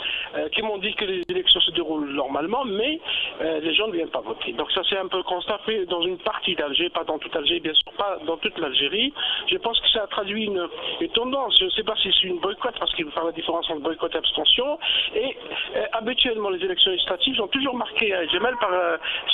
qui m'ont dit que les élections se déroulent normalement, mais les gens ne viennent pas voter. Donc ça c'est un peu constat fait dans une partie d'Alger, pas dans toute Alger, bien sûr, pas dans toute l'Algérie. Je pense que ça a traduit une tendance, je ne sais pas si c'est une boycott, parce qu'il faut faire la différence entre boycott et abstention, et habituellement les élections législatives ont toujours marqué Djamel par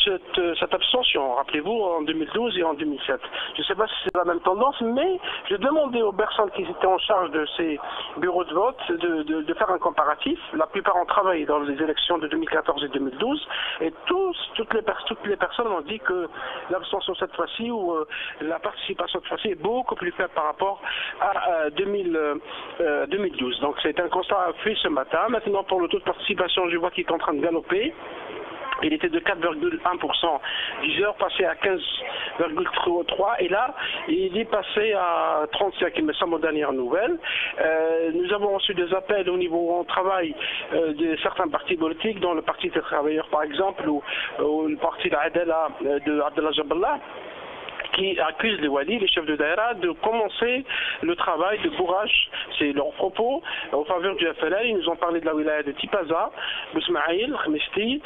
cette abstention, rappelez-vous, en 2012 et en 2007. Je ne sais pas si c'est la même tendance, mais j'ai demandé aux personnes qui étaient en charge de ces bureaux de vote de faire un comparatif. La plupart ont travaillé dans les élections de 2014 et 2012, et toutes les personnes ont dit que l'abstention cette fois-ci ou la participation cette fois-ci est beaucoup plus faible par rapport à 2012. Donc c'est un constat fait ce matin. Maintenant pour le taux de participation, je vois qu'il est en train de galoper. Il était de 4,1%, 10 heures passé à 15,3% et là il est passé à 35, il me semble aux dernières nouvelles. Nous avons reçu des appels au niveau où on travaille de certains partis politiques, dont le Parti des travailleurs par exemple, ou le Parti d'Adela de Abdallah Jaballah, qui accusent les walis, les chefs de daïra, de commencer le travail de bourrage, c'est leur propos, en faveur du FLN. Ils nous ont parlé de la wilaya de Tipaza, Bousmaïl, Khmesti,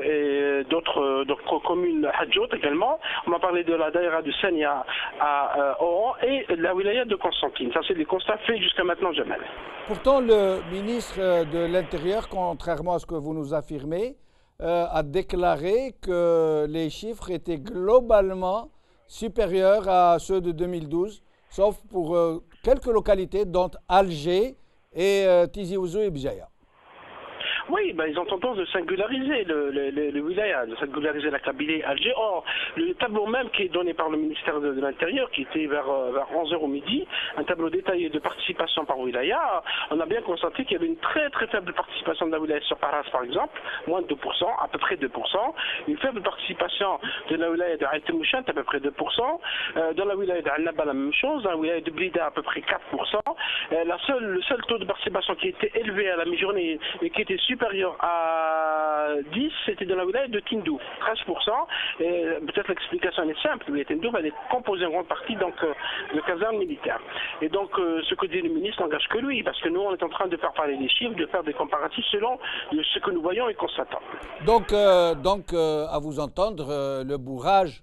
et d'autres communes Hadjout également. On m'a parlé de la daïra de Sania à Oran et de la wilaya de Constantine. Ça, c'est des constats faits jusqu'à maintenant, Djamel. Pourtant, le ministre de l'Intérieur, contrairement à ce que vous nous affirmez, a déclaré que les chiffres étaient globalement supérieurs à ceux de 2012, sauf pour quelques localités, dont Alger et Tizi Ouzou et Bjaya. Oui, ils ont tendance de singulariser le wilaya, de singulariser la Kabylie Alger. Or, le tableau même qui est donné par le ministère de l'Intérieur, qui était vers 11h au midi, un tableau détaillé de participation par wilaya, on a bien constaté qu'il y avait une très très faible participation de la wilaya sur Paras par exemple, moins de 2%, à peu près 2%, une faible participation de la wilaya de Aït Mouchant, à peu près 2%, dans la wilaya de Al-Naba la même chose, dans la wilaya de Blida à peu près 4%, le seul taux de participation qui était élevé à la mi-journée et qui était supérieur à 10, c'était dans la wilaya de Tindouf, 13%. Et peut-être l'explication est simple, mais Tindouf elle est composée en grande partie donc, de casernes militaires. Et donc ce que dit le ministre n'engage que lui, parce que nous on est en train de faire parler des chiffres, de faire des comparatifs selon ce que nous voyons et constatons. Donc à vous entendre, le bourrage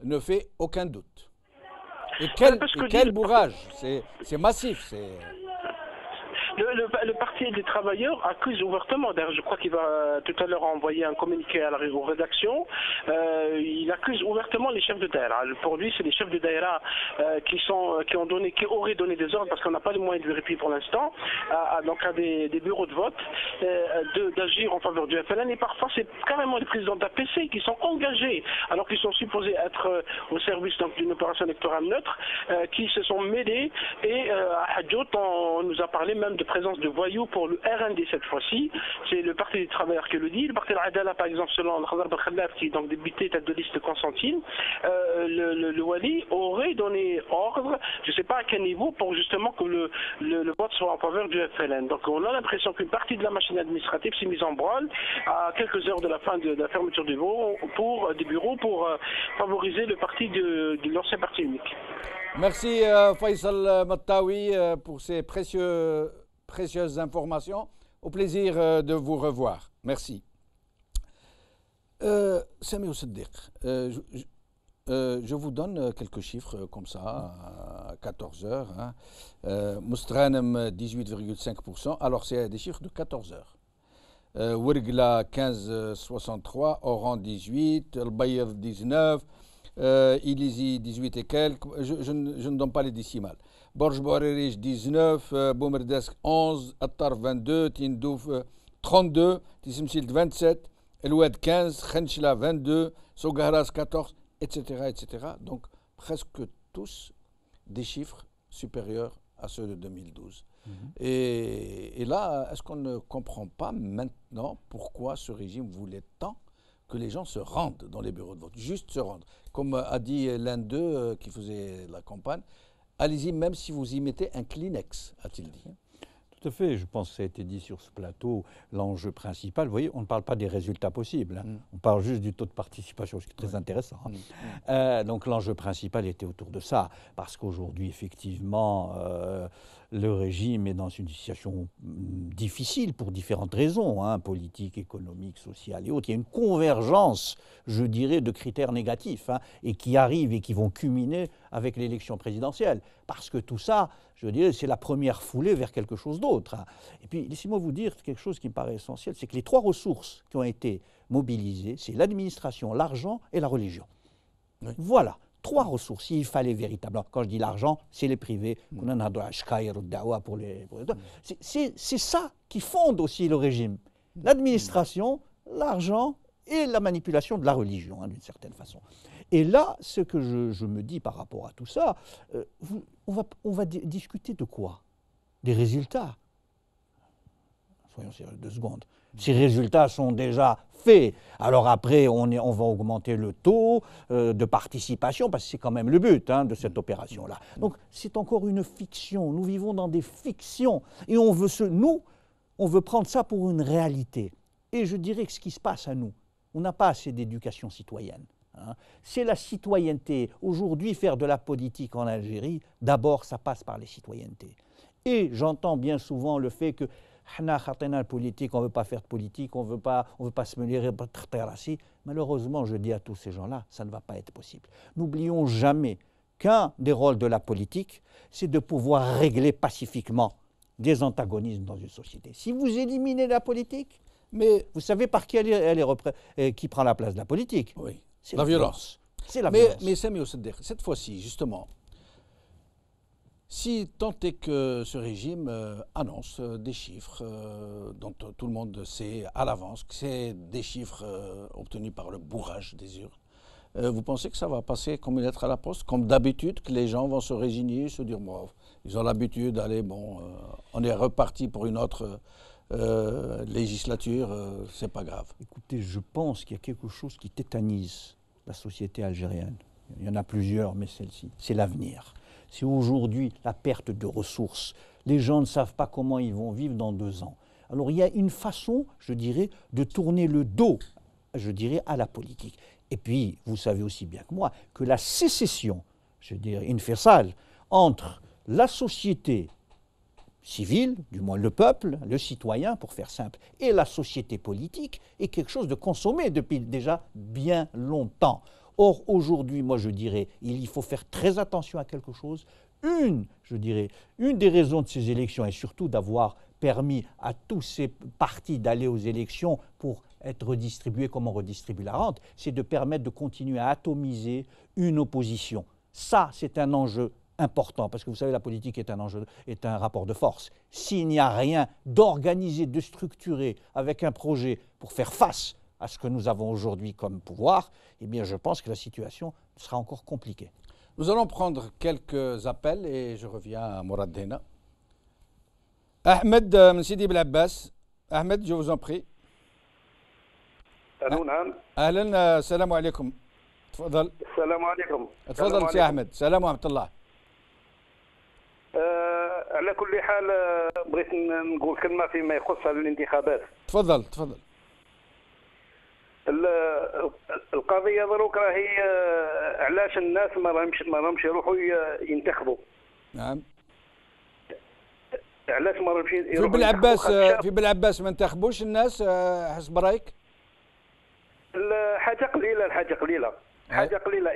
ne fait aucun doute. Et quel bourrage? C'est massif. Le Parti des travailleurs accuse ouvertement, d'ailleurs je crois qu'il va tout à l'heure envoyer un communiqué aux rédactions, il accuse ouvertement les chefs de daïra. Pour lui c'est les chefs de daïra qui auraient donné des ordres, parce qu'on n'a pas les moyens de vérifier pour l'instant, donc à des bureaux de vote, d'agir en faveur du FLN, et parfois c'est carrément les présidents d'APC qui sont engagés, alors qu'ils sont supposés être au service d'une opération électorale neutre, qui se sont mêlés, et à Hadjout on nous a parlé même de présence de voyous pour le RND cette fois-ci. C'est le Parti des travailleurs qui le dit. Le Parti de l'Adala, par exemple, selon Khazar Belkhallaf, qui est donc député tête de liste de Constantine, le Wali aurait donné ordre, je ne sais pas à quel niveau, pour justement que le vote soit en faveur du FLN. Donc on a l'impression qu'une partie de la machine administrative s'est mise en branle à quelques heures de la fin de la fermeture des bureaux pour favoriser le parti de l'ancien parti unique. Merci Faisal Mattawi pour ces précieuses informations. Au plaisir de vous revoir. Merci. Sami Ousseddiq, je vous donne quelques chiffres comme ça, à 14 heures. Moustranem 18,5%. Alors c'est des chiffres de 14 heures. Ouergla 15,63, Oran 18, El Bayed 19, Ilizi 18 et quelques, je ne donne pas les décimales. Borj Bouarerich 19, Boumerdesk 11, Attar 22, Tindouf 32, Tissimsilt 27, Eloued 15, Khenchla 22, Sogaras 14, etc., etc. Donc presque tous des chiffres supérieurs à ceux de 2012. Et là, est-ce qu'on ne comprend pas maintenant pourquoi ce régime voulait tant que les gens se rendent dans les bureaux de vote, juste se rendent. Comme a dit l'un d'eux qui faisait la campagne, allez-y même si vous y mettez un Kleenex, a-t-il dit. Tout à fait, je pense que ça a été dit sur ce plateau, l'enjeu principal, vous voyez, on ne parle pas des résultats possibles, on parle juste du taux de participation, ce qui est très intéressant. Donc l'enjeu principal était autour de ça, parce qu'aujourd'hui, effectivement, le régime est dans une situation difficile pour différentes raisons, politiques, économiques, sociales et autres. Il y a une convergence, je dirais, de critères négatifs et qui arrivent et qui vont culminer avec l'élection présidentielle. Parce que tout ça, je dirais, c'est la première foulée vers quelque chose d'autre. Et puis, laissez-moi vous dire quelque chose qui me paraît essentiel, c'est que les trois ressources qui ont été mobilisées, c'est l'administration, l'argent et la religion. Oui. Voilà. Trois ressources, il fallait véritablement. Quand je dis l'argent, c'est les privés. C'est ça qui fonde aussi le régime. L'administration, l'argent et la manipulation de la religion, d'une certaine façon. Et là, ce que je me dis par rapport à tout ça, on va discuter de quoi? Des résultats. Soyons sérieux 2 secondes. Ces résultats sont déjà faits. Alors après, on va augmenter le taux de participation, parce que c'est quand même le but de cette opération-là. Donc c'est encore une fiction. Nous vivons dans des fictions. Et on veut prendre ça pour une réalité. Et je dirais que ce qui se passe à nous, on n'a pas assez d'éducation citoyenne. C'est la citoyenneté. Aujourd'hui, faire de la politique en Algérie, d'abord, ça passe par les citoyennetés. Et j'entends bien souvent le fait que politique, on ne veut pas faire de politique, on ne veut pas se mêler. Malheureusement, je dis à tous ces gens-là, ça ne va pas être possible. N'oublions jamais qu'un des rôles de la politique, c'est de pouvoir régler pacifiquement des antagonismes dans une société. Si vous éliminez la politique, mais vous savez par qui qui prend la place de la politique? Oui. C'est la violence. C'est la violence. Mais Sami Oussedder, cette fois-ci, justement, si tant est que ce régime annonce des chiffres dont tout le monde sait à l'avance que c'est des chiffres obtenus par le bourrage des urnes, vous pensez que ça va passer comme une lettre à la poste, comme d'habitude, que les gens vont se résigner, se dire bon, ils ont l'habitude, allez, bon, on est reparti pour une autre législature, c'est pas grave. Écoutez, je pense qu'il y a quelque chose qui tétanise la société algérienne. Il y en a plusieurs, mais celle-ci, c'est l'avenir. C'est aujourd'hui la perte de ressources. Les gens ne savent pas comment ils vont vivre dans 2 ans. Alors il y a une façon, je dirais, de tourner le dos, je dirais, à la politique. Et puis, vous savez aussi bien que moi que la sécession, je dirais, une faisal, entre la société civile, du moins le peuple, le citoyen, pour faire simple, et la société politique, est quelque chose de consommé depuis déjà bien longtemps. Or, aujourd'hui, moi je dirais, il faut faire très attention à quelque chose. Une des raisons de ces élections, et surtout d'avoir permis à tous ces partis d'aller aux élections pour être redistribués comme on redistribue la rente, c'est de permettre de continuer à atomiser une opposition. Ça, c'est un enjeu important, parce que vous savez, la politique est un rapport de force. S'il n'y a rien d'organisé, de structuré, avec un projet pour faire face à ce que nous avons aujourd'hui comme pouvoir, eh bien je pense que la situation sera encore compliquée. Nous allons prendre quelques appels et je reviens à Mourad Dena. Ahmed Msidi Belabbas. Ahmed, je vous en prie. أهلا السلام عليكم تفضل. السلام عليكم. تفضل سي أحمد. السلام ورحمة الله. على كل حال بغيت نقول كلمة فيما يخص الانتخابات. تفضل تفضل. القضية دروك راهي علاش الناس ما راهمش يروحوا ينتخبوا. نعم. علاش ما راهمش يروحوا في بالعباس ما انتخبوش الناس حسب رايك؟ حاجة قليلة حاجة قليلة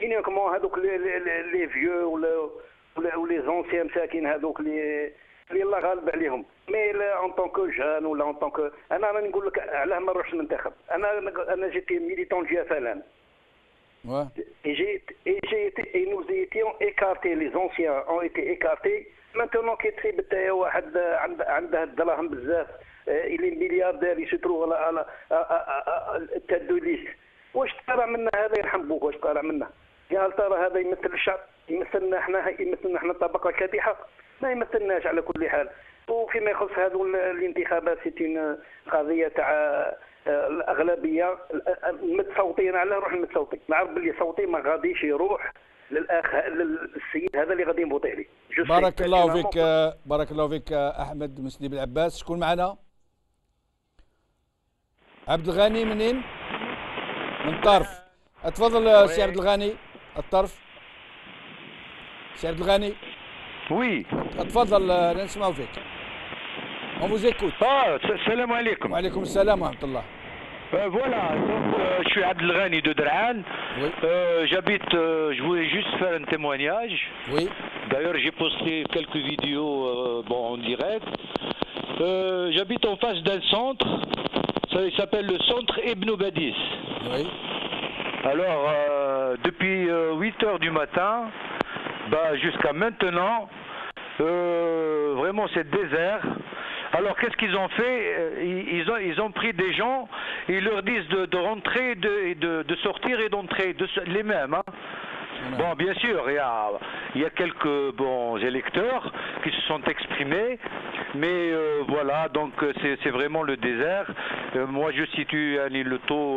ينكمون هذوك لي فيو ولا لي زونسيان مساكين هذوك اللي الله غالب عليهم. مي لا ان طونكو جان ولا ان طونكو انا راني نقول لك علاه ما نروحش ننتخب. انا جيت ميليتون جي فلان. Ouais. Et nous étions écartés, les anciens ont été écartés. Maintenant كي تخيب حتى واحد عنده الدراهم بزاف الى ملياردير يشتروه على التدوليس، واش ترى منا هذا يرحم بوك؟ واش ترى منا؟ قال ترى هذا يمثل الشعب، يمثلنا احنا الطبقه الكادحه؟ ما يمثلناش على كل حال. وفيما يخص هذو الانتخابات سيتين قضيه تاع الاغلبيه المتصوتين على روح المتصوتين، نعرف باللي صوتي ما غاديش يروح للسيد هذا اللي غادي نفوتي عليه. بارك الله فيك، بارك الله فيك احمد مسلم العباس. شكون معنا؟ عبد الغني منين؟ من طرف. تفضل سي عبد الغني الطرف. سي عبد الغني. وي تفضل نسمعوا فيك. On vous écoute. السلام عليكم. وعليكم السلام ورحمة الله. Voilà, donc je suis Abdel Ghani de Dran. Oui. J'habite, je voulais juste faire un témoignage. Oui. D'ailleurs, j'ai posté quelques vidéos en direct. J'habite en face d'un centre. Ça s'appelle le centre Ibn Badis. Oui. Alors, depuis 8 heures du matin, jusqu'à maintenant, vraiment c'est désert. Alors qu'est-ce qu'ils ont fait? Ils ont pris des gens, ils leur disent de rentrer, de sortir et d'entrer, les mêmes. Hein. Bon, bien sûr, il y a quelques bons électeurs qui se sont exprimés, mais voilà, donc c'est vraiment le désert. Moi, je situe le taux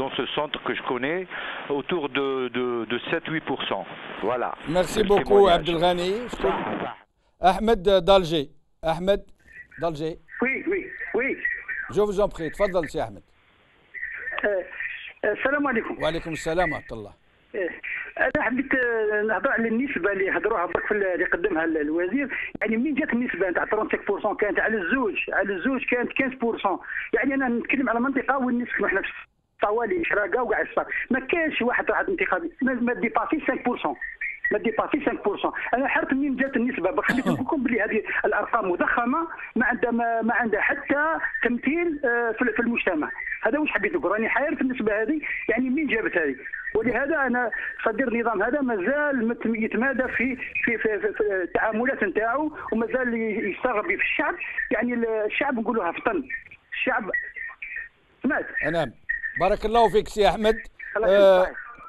dans ce centre que je connais autour de 7-8%. Voilà. Merci beaucoup, Abdel Ghani. Ahmed d'Alger. Ahmed d'Alger. Oui. Je vous en prie. تفضل سي أحمد. السلام عليكم. وعليكم السلام ورحمة الله. انا حبيت نهضر على النسبه اللي هضروها برك في اللي قدمها الوزير. يعني منين جات النسبه تاع 35% كانت على الزوج كانت 15%. يعني انا نتكلم على منطقه وين نسكنوا احنا في طوالي شراقه وكاع الصار، ما كانش واحد راح انتخابي ما ديباسي 5%. ما ديباسي 5%. انا حرت منين جات النسبه برك حبيت نقول لكم بلي هذه الارقام مضخمه ما عندها حتى تمثيل في المجتمع. هذا واش حبيت نقول، راني حاير في النسبه هذه، يعني منين جابت هذه؟ ولهذا انا صدر النظام هذا مازال يتمادى في التعاملات نتاعو، ومازال يستغرب في الشعب. يعني الشعب نقولوها فطن الشعب. سمعت؟ نعم. بارك الله فيك سي احمد.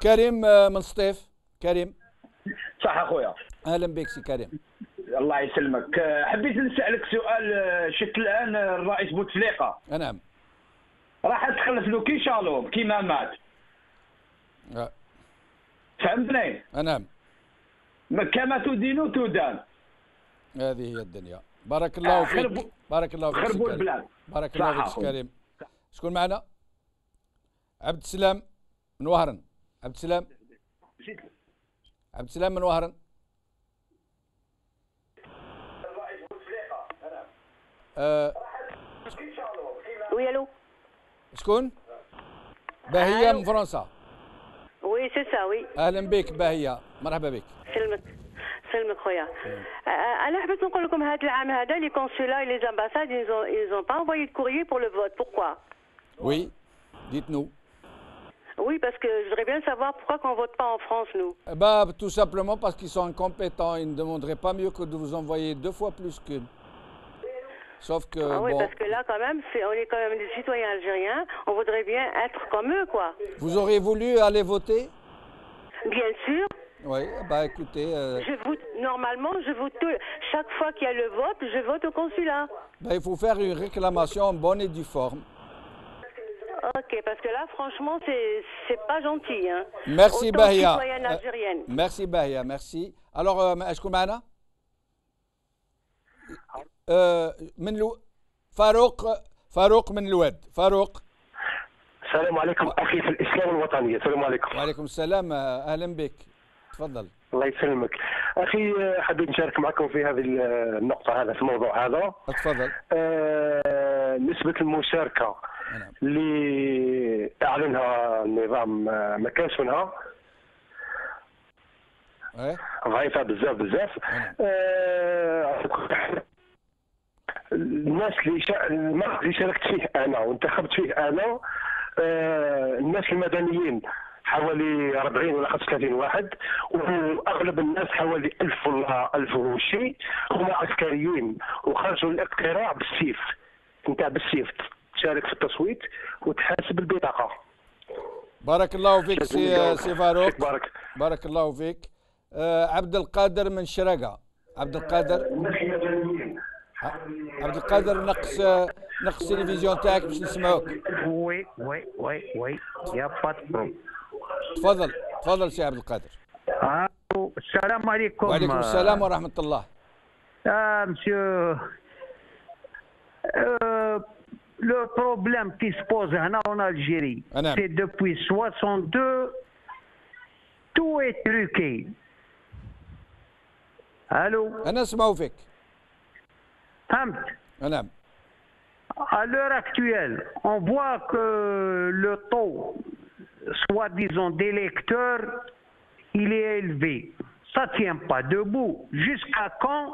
كريم من سطيف. كريم. صح اخويا. اهلا بك سي كريم. الله يسلمك. حبيت نسالك سؤال. شفت الان الرئيس بوتفليقه. نعم. راح تخلف له كي شالوم كيما مات. فهمتني؟ نعم. كما تدين تدان. هذه هي الدنيا. بارك الله فيك. بارك الله فيك. خربوا البلاد. بارك الله فيك سي كريم. شكون معنا؟ عبد السلام من وهران. عبد السلام. عبد السلام من وهران. وي الو. شكون؟ باهية من فرنسا. وي سي سا وي. اهلا بك باهية، مرحبا بك. سلمك خويا. انا حبيت نقول لكم هذا العام هذا لي كونسولا لي امباساد ils ont pas envoyé de courrier pour le vote. Pourquoi? Oui, dites-nous. Oui, parce que je voudrais bien savoir pourquoi qu'on vote pas en France, nous. Tout simplement parce qu'ils sont incompétents. Ils ne demanderaient pas mieux que de vous envoyer 2 fois plus qu'une. Sauf que oui, parce que là, quand même, on est quand même des citoyens algériens. On voudrait bien être comme eux, quoi. Vous auriez voulu aller voter? Bien sûr. Oui, écoutez... Je vote, normalement, je vote chaque fois qu'il y a le vote, je vote au consulat. Il faut faire une réclamation en bonne et due forme. Ok, parce que là, franchement, c'est pas gentil. Hein. Merci Bahia. Citoyenne algérienne. Merci Bahia, merci. Alors, est-ce qu'on معنا؟ من فاروق من الواد. فاروق. السلام عليكم اخي في الاسلام الوطني. السلام عليكم. وعليكم السلام، اهلا بك. تفضل. الله يسلمك اخي. حبيت نشارك معكم في هذه النقطه، هذا في الموضوع هذا. تفضل. نسبه المشاركه اللي اعلنها النظام ما كانش منها ضعيفه بزاف. الناس اللي شاركت فيه انا وانتخبت فيه انا، الناس المدنيين حوالي 40 ولا 35 واحد، واغلب الناس حوالي 1000 ولا 1000 وشي هما عسكريين، وخرجوا للاقتراع بالسيف. انت بالسيف تشارك في التصويت وتحاسب البطاقه. بارك الله فيك سي فاروق. بارك الله فيك. عبد القادر من شرقة. عبد القادر نقص التلفزيون تاعك باش نسمعوك. وي يا باترون. تفضل سي عبد القادر. السلام عليكم. وعليكم السلام ورحمة الله. مسيو le problème qui se pose en Algérie, c'est depuis 62, tout est truqué. Allô? أنا أسمع فيك. فهمت؟ نعم. À l'heure actuelle, on voit que le taux, soi-disant, d'électeurs, il est élevé. Ça ne tient pas debout. Jusqu'à quand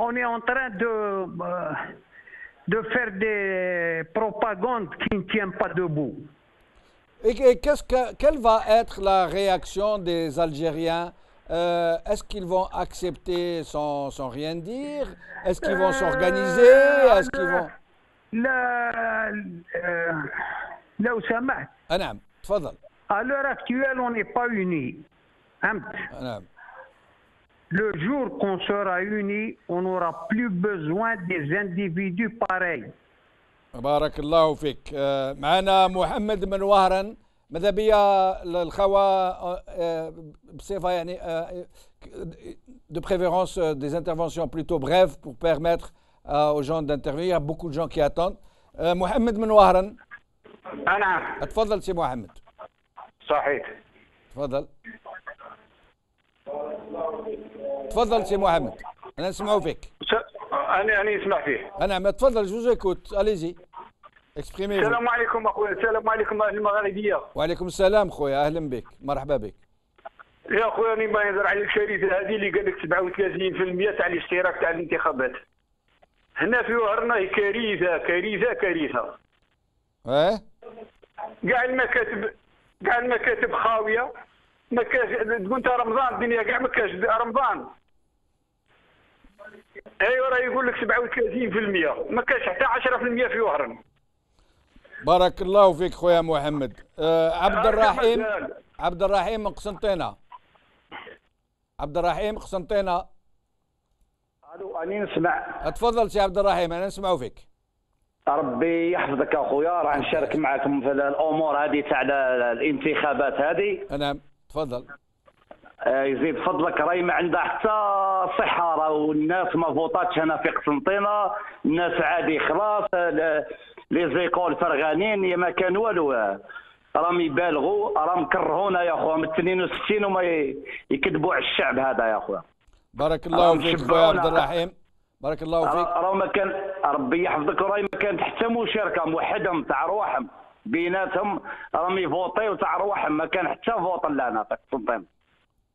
on est en train de faire des propagandes qui ne tiennent pas debout. Et quelle va être la réaction des Algériens? Est-ce qu'ils vont accepter sans rien dire? Est-ce qu'ils vont s'organiser? Est-ce qu'ils vont... لو سمحت. نعم تفضل. À l'heure actuelle, on n'est pas unis. نعم. Le jour qu'on sera unis, on n'aura plus besoin des individus pareils. بارك الله فيك. معنا محمد من وهران. ماذا بيا الخوة بصفة يعني de préférence des interventions plutôt brèves pour permettre aux gens d'intervenir. Il y a beaucoup de gens qui attendent. محمد من وهران. نعم. تفضل سي محمد. صحيح. تفضل سي محمد. أنا أسمع فيك. أنا أسمع فيه. نعم تفضل جو زيكوت. أليزي. السلام عليكم اخويا. السلام عليكم اهل المغاربيه. وعليكم السلام خويا. اهلا بك. مرحبا بك. يا خويا راني باغي نهضر على الكارثه هذه اللي قال لك 37% تاع الاشتراك تاع الانتخابات. هنا في وهرنا كارثه كارثه كارثه. كاع المكاتب خاويه. ما كاش تقول انت رمضان الدنيا كاع ما كاش رمضان. ايوا راه يقول لك 37% ما كاش حتى 10% في وهران. بارك الله فيك خويا محمد. عبد الرحيم من قسنطينة. عبد الرحيم قسنطينة. الو راني نسمع. تفضل سي عبد الرحيم انا نسمعو فيك. ربي يحفظك اخويا. راح نشارك معكم في الامور هذه تاع الانتخابات هذه. نعم تفضل. يزيد فضلك راهي ما عندها حتى صحه. راهو الناس ما فوطاتش هنا في قسنطينه. الناس عادي خلاص لي زيكول فرغانين ما كان والو. راهم يبالغوا راهم كرهونا يا خويا من 62 وما يكذبوا على الشعب هذا يا خويا. بارك الله فيك خويا عبد الرحيم. بارك الله فيك. راهو ما كان ربي يحفظك. راهي ما كانت حتى مشاركه موحدهم تاع رواحهم بيناتهم. راهم يفوطيو تاع رواحهم ما كان حتى فوط لنا في قسنطينه.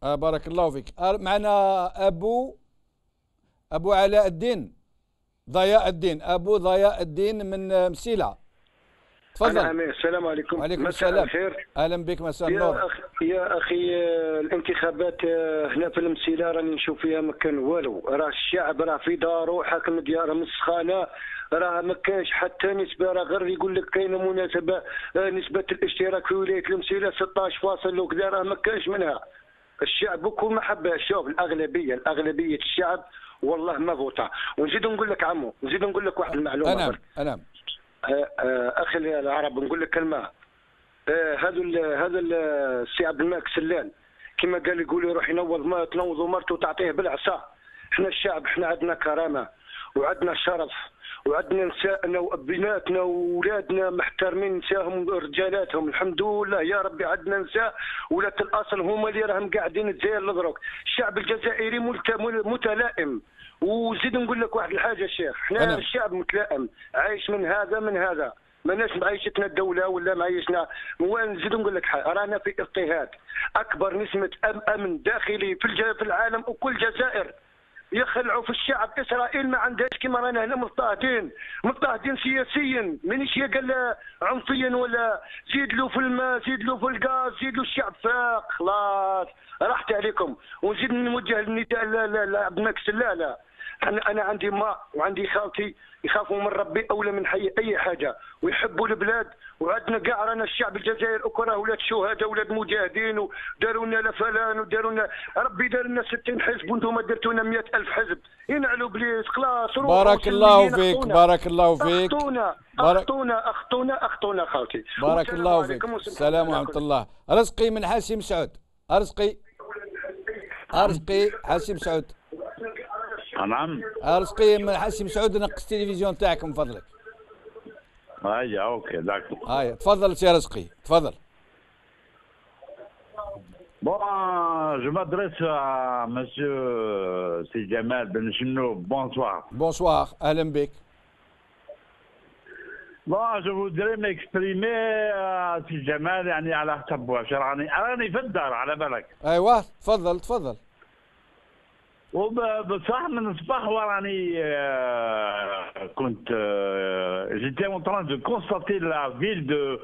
بارك الله فيك. معنا ابو علاء الدين. ضياء الدين. ابو ضياء الدين من مسيله. تفضل. أمين. السلام عليكم. وعليكم السلام. اهلا بك. مساء النور. يا اخي الانتخابات هنا في المسيله راني نشوف فيها ما كان والو. راه الشعب راه في دارو حاكم دياره مسخانه. راه ما كانش حتى نسبه. راه غير يقول لك كاينه مناسبه نسبه الاشتراك في ولايه المسيله 16 وكذا. راه ما كانش منها. الشعب بكل ما حبها. شوف الاغلبيه الشعب والله ما فوتا. ونزيد نقول لك عمو نزيد نقول لك واحد المعلومه. نعم اخي العرب نقول لك كلمه. هذا السي عبد الملك سلان كما قال يقول يروح تنوض مرته تعطيه بالعصا. احنا الشعب احنا عندنا كرامه وعندنا شرف وعندنا نسائنا وبناتنا واولادنا محترمين نساهم ورجالاتهم. الحمد لله يا ربي عندنا نساء ولاد الاصل هما اللي راهم قاعدين الجزائر لدروك. الشعب الجزائري متلائم. وزيد نقول لك واحد الحاجه الشيخ. احنا الشعب متلائم عايش من هذا ماناش معيشتنا الدوله ولا معيشنا. نزيد نقول لك حاجه. رانا في اضطهاد. اكبر نسبه امن داخلي في العالم وكل الجزائر. يخلعوا في الشعب. اسرائيل ما عندهاش كما رانا هنا مضطهدين سياسيا، مانيش هي قال عنصيا ولا زيد له في الماء، زيد له في الغاز، زيد له الشعب فاق. خلاص راحت عليكم. ونزيد نوجه النداء لعبد الملك سلالة. انا عندي ماء وعندي خالتي يخافوا من ربي اولى من اي حاجه، ويحبوا البلاد. وعندنا كاع رانا الشعب الجزائر اكره اولاد شهداء اولاد مجاهدين، وداروا لنا لفلان وداروا لنا ربي دار لنا 60 حزب وانتم درتوا لنا 100,000 حزب. ينعلوا بليس خلاص. بارك الله فيك بارك الله فيك. اخطونا خالتي. بارك الله فيك. السلام ورحمه الله. رزقي من حاسم سعود. رزقي حاسم سعود. نعم. رزقي من حاسم سعود، نقص التلفزيون تاعك من فضلك. هيا اوكي داكو. هيا تفضل سي رزقي تفضل. Bon, je m'adresse à monsieur Sidi Jamal Ben Chennoub. Bonsoir. Bonsoir, أهلا بك. Bon, je voudrais m'exprimer Sidi Jamal يعني على حسب واش راني في الدار على بالك. أيوه تفضل. وبصح من الصباح وراني كنت j'étais en train de constater la ville de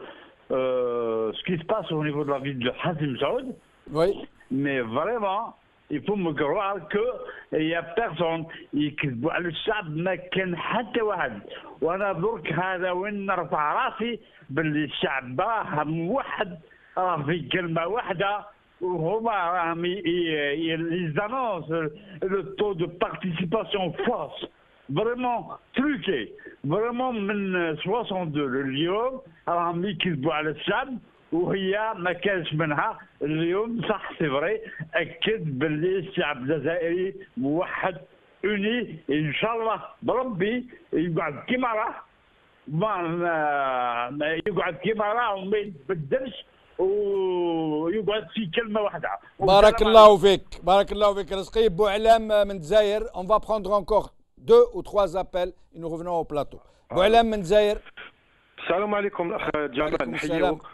ce qui se passe au niveau de la ville de Hassim Saoud. Oui. Mais vraiment, il faut me croire qu'il y a personne يكذبوا على الشعب، ما كان حتى واحد. وانا درك هذا وين نرفع راسي باللي الشعب راه موحد، راه في كلمه واحده، وهما راهم ils annoncent le taux de participation fausse vraiment truqué. vraiment من 62 لليوم راهم يكذبوا على الشعب، وهي ما كانش منها. اليوم صح سي فري اكد باللي الشعب الجزائري موحد اوني ان شاء الله بربي يقعد كيما راه، يقعد كيما راه وما يتبدلش ويقعد في كلمه واحده. بارك الله فيك رزقي. بوعلام من الجزائر. on va prendre encore 2 ou 3 appels et nous revenons au plateau. بوعلام من الجزائر. السلام عليكم الاخ جمال.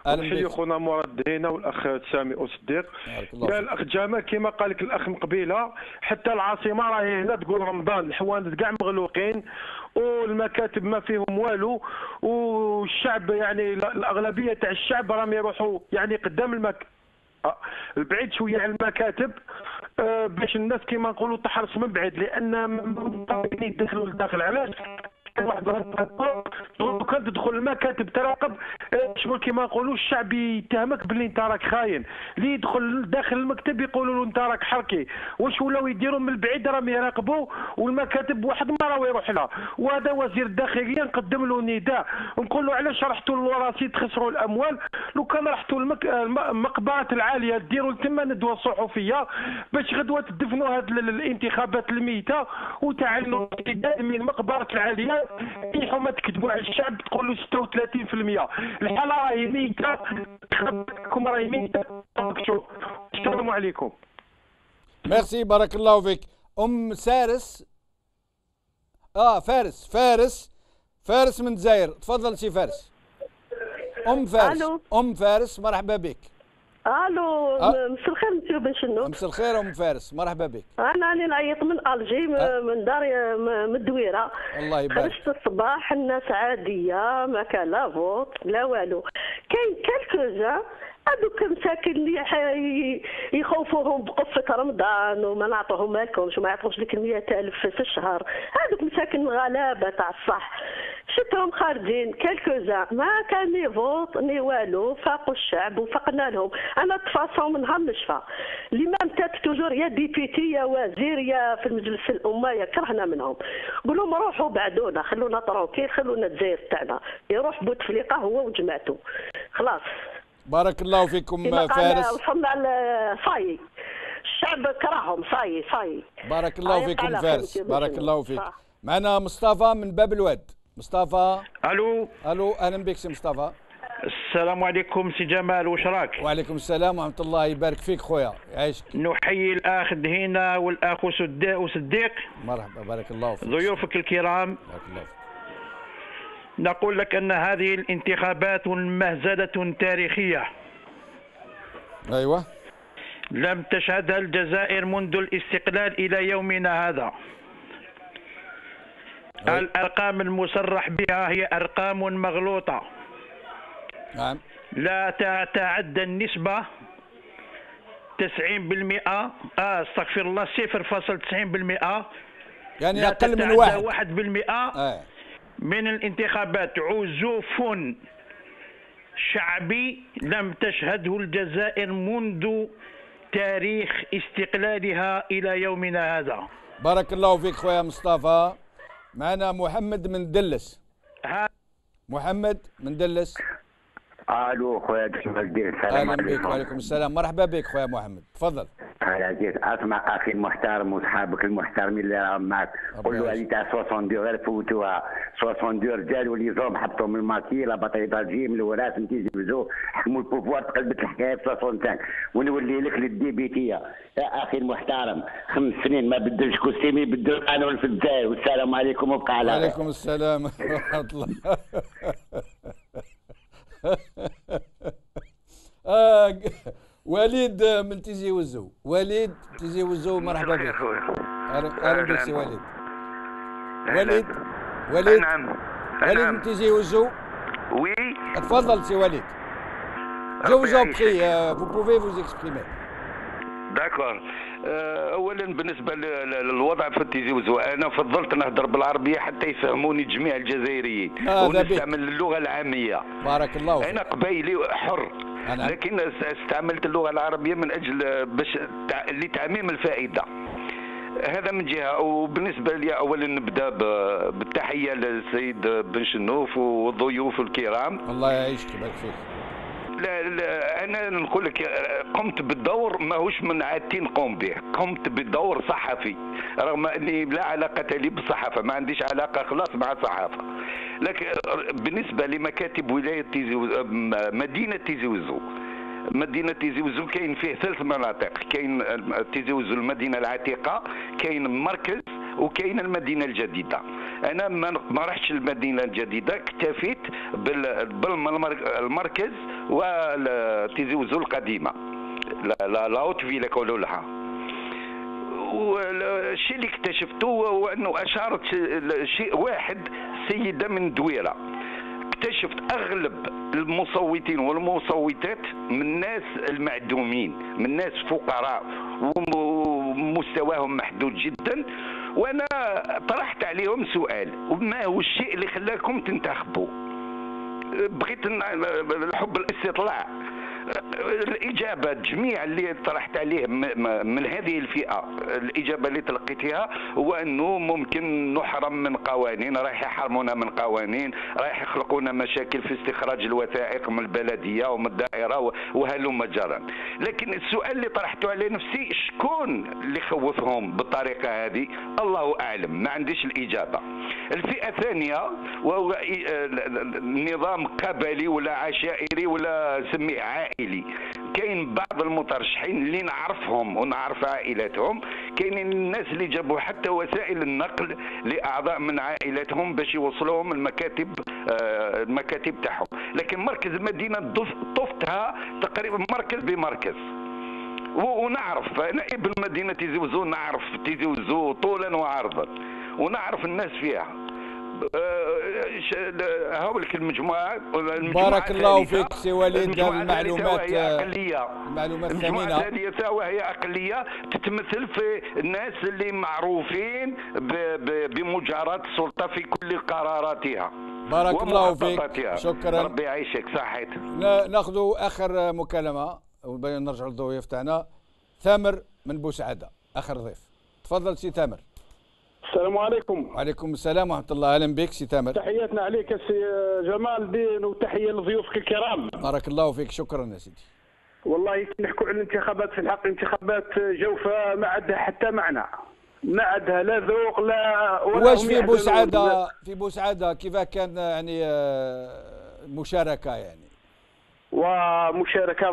نحيي خونا مراد دينا والاخ سامي وصديق. يا الاخ جمال كما قال لك الاخ من قبيله، حتى العاصمه راهي هنا تقول رمضان، الحوانت كاع مغلوقين والمكاتب ما فيهم والو، والشعب يعني الاغلبيه تاع الشعب راهم يروحوا يعني قدام البعيد شويه على المكاتب باش الناس كما نقولوا تحرص من بعيد، لان يدخلوا للداخل. علاش؟ كان تدخل المكاتب تراقب شغل كيما نقولوا الشعب يتهمك باللي انت راك خاين، اللي يدخل داخل المكتب يقولوا له انت راك حركي. واش ولاو يديروا من البعيد راهم يراقبوا، والمكاتب واحد ما راهو يروح لها. وهذا وزير الداخليه نقدم له نداء نقول له علاش رحتوا للوراسي تخسروا الاموال؟ لو كان رحتوا المقبرات العاليه ديروا تما ندوه صحفيه باش غدوه تدفنوا هذه الانتخابات الميته وتعلنوا من المقبره العاليه. يحو ما تكذبوا على الشعب تقول له 36%. الحاله راهي ميته، انتخاباتكم راهي ميته. السلام عليكم. ميرسي بارك الله فيك. سارس فارس من الجزائر. تفضل سي فارس. فارس مرحبا بك. الو مساء الخير مسيو بن شنوب. مساء الخير فارس مرحبا بك. انا راني نعيط من الجي من دار من الدويره. الله يبارك. خرجت الصباح الناس عاديه، ما كان لا فوت لا والو. كاين كالكوزا هذوك مساكن اللي يخوفوهم بقفه رمضان وما نعطوهم مالكمش وما يعطوش لك 100,000 في الشهر. هذوك مساكن الغلابه تاع الصح شفتهم خارجين كالكوزا، ما كان ني فوت ني والو، فاقوا الشعب وفقنا لهم. انا تفاصوا من المشفى الامام تاعك توجور يا ديبيتي يا وزير يا في المجلس الامه يا كرهنا منهم. قول لهم روحوا بعدونا، خلونا طروكيل، خلونا الجزائر تاعنا. يروح بوتفليقه هو وجماعته خلاص. بارك الله فيكم فارس. وصلنا صاي الشعب كرههم صاي. بارك الله فيكم فارس. بارك الله فيك. معنا مصطفى من باب الواد. مصطفى. الو اهلا بك سي مصطفى. السلام عليكم سي جمال، واش راك؟ وعليكم السلام ورحمه الله يبارك فيك خويا يعيشك. نحيي الاخ دهينا والاخ صديق. مرحبا بارك الله فيك. ضيوفك الكرام. بارك الله فيك. نقول لك ان هذه الانتخابات مهزله تاريخيه. ايوه. لم تشهدها الجزائر منذ الاستقلال إلى يومنا هذا. الأرقام المصرح بها هي أرقام مغلوطة. نعم. لا تتعدى النسبة 90%، استغفر الله، 0.90%، يعني أقل من 1% من الانتخابات. عزوف شعبي لم تشهده الجزائر منذ تاريخ استقلالها إلى يومنا هذا. بارك الله فيك خويا مصطفى. معنا محمد من دلس. محمد من دلس. الو خويا جمال الدين، السلام عليكم. اهلا بك. وعليكم السلام، مرحبا بك خويا محمد، تفضل. اهلا بك. اسمع اخي المحترم وصحابك المحترمين اللي راهم معك، قول له هذه تاع 62 غير فوتوها. 62 رجال ولي زوم حطوهم الماكيله بطيطه جيم الوراث نتيجي بزو حكموا البوفوار تقلبت الحكايه في 65 ونولي لك للديبيتيه. يا اخي المحترم 5 سنين ما بدلش كوستيمي بدل القانون في الجزائر. والسلام عليكم وبقى على خير. وعليكم السلام ورحمه الله. وليد من تيزي وزو. وليد تيزي وزو، مرحبا بك. اهلا بك سي وليد. وليد نعم. وليد من تيزي وزو. وي. تفضل سي وليد. Je vous en prie, vous pouvez vous exprimer. داكور. اولا بالنسبه للوضع في تيزي وزو، انا فضلت نهضر بالعربيه حتى يفهموني جميع الجزائريين ونستعمل اللغه العاميه. بارك الله فيك. انا قبيلي حر، لكن استعملت اللغه العربيه من اجل باش لتعميم الفائده. هذا من جهه. وبالنسبه لي اولا نبدا بالتحيه للسيد بن شنوف والضيوف الكرام. الله يعيشك يبارك فيك. لا انا نقول لك قمت بالدور ماهوش من عادتي نقوم به، قمت بدور صحفي رغم اني لا علاقه لي بالصحافه، ما عنديش علاقه خلاص مع الصحافه. لكن بالنسبه لمكاتب ولايه تيزي وزو، مدينه تيزي وزو، مدينة تيزي وزو كاين فيه 3 مناطق. كاين تيزي وزو المدينة العتيقة، كاين المركز، وكاين المدينة الجديدة. أنا ما رحتش المدينة الجديدة، اكتفيت بالمركز وتيزي وزو القديمة، لا هوت فيلا يقولوا لها. والشيء اللي اكتشفته هو أنه أشارت شيء واحد، سيدة من دويرة. اكتشفت اغلب المصوتين والمصوتات من ناس المعدومين، من ناس فقراء ومستواهم محدود جدا. وانا طرحت عليهم سؤال: وما هو الشيء اللي خلاكم تنتخبوا؟ بغيت الحب الاستطلاع. الإجابة جميع اللي طرحت عليه من هذه الفئة، الإجابة اللي تلقيتها هو أنه ممكن نحرم من قوانين، رايح يحرمونا من قوانين، رايح يخلقونا مشاكل في استخراج الوثائق من البلدية ومن الدائرة وهلم جرا. لكن السؤال اللي طرحته على نفسي: شكون اللي خوفهم بالطريقة هذه؟ الله أعلم، ما عنديش الإجابة. الفئة الثانية وهو نظام قبلي ولا عشائري ولا سميه عائلي. كاين بعض المترشحين اللي نعرفهم ونعرف عائلاتهم، كاينين الناس اللي جابوا حتى وسائل النقل لاعضاء من عائلاتهم باش يوصلوهم المكاتب تاعهم. لكن مركز المدينه طفتها تقريبا مركز بمركز. ونعرف انا ابن مدينه تيزي وزو، نعرف تيزي وزو طولا وعرضا ونعرف الناس فيها. هاولك المجموعة بارك الله فيك سي وليد. المعلومات الثمينة الثالثة وهي أقلية تتمثل في الناس اللي معروفين بمجاراة السلطة في كل قراراتها. بارك الله فيك، شكرا. ربي يعيشك، صحيت. ناخذ آخر مكالمة ونرجع للضيوف تاعنا. ثامر من بوسعادة آخر ضيف، تفضل سي ثامر. السلام عليكم. وعليكم السلام ورحمة الله. أهلا بك سي تامر. تحياتنا عليك سي جمال الدين وتحية لضيوفك الكرام. بارك الله فيك، شكرا يا سيدي. والله نحكوا على الانتخابات، في الحق انتخابات جوفة ما عندها حتى معنى، ما عندها لا ذوق لا واش في بوسعادة؟ في بوسعادة كيف كان يعني مشاركة يعني؟ ومشاركة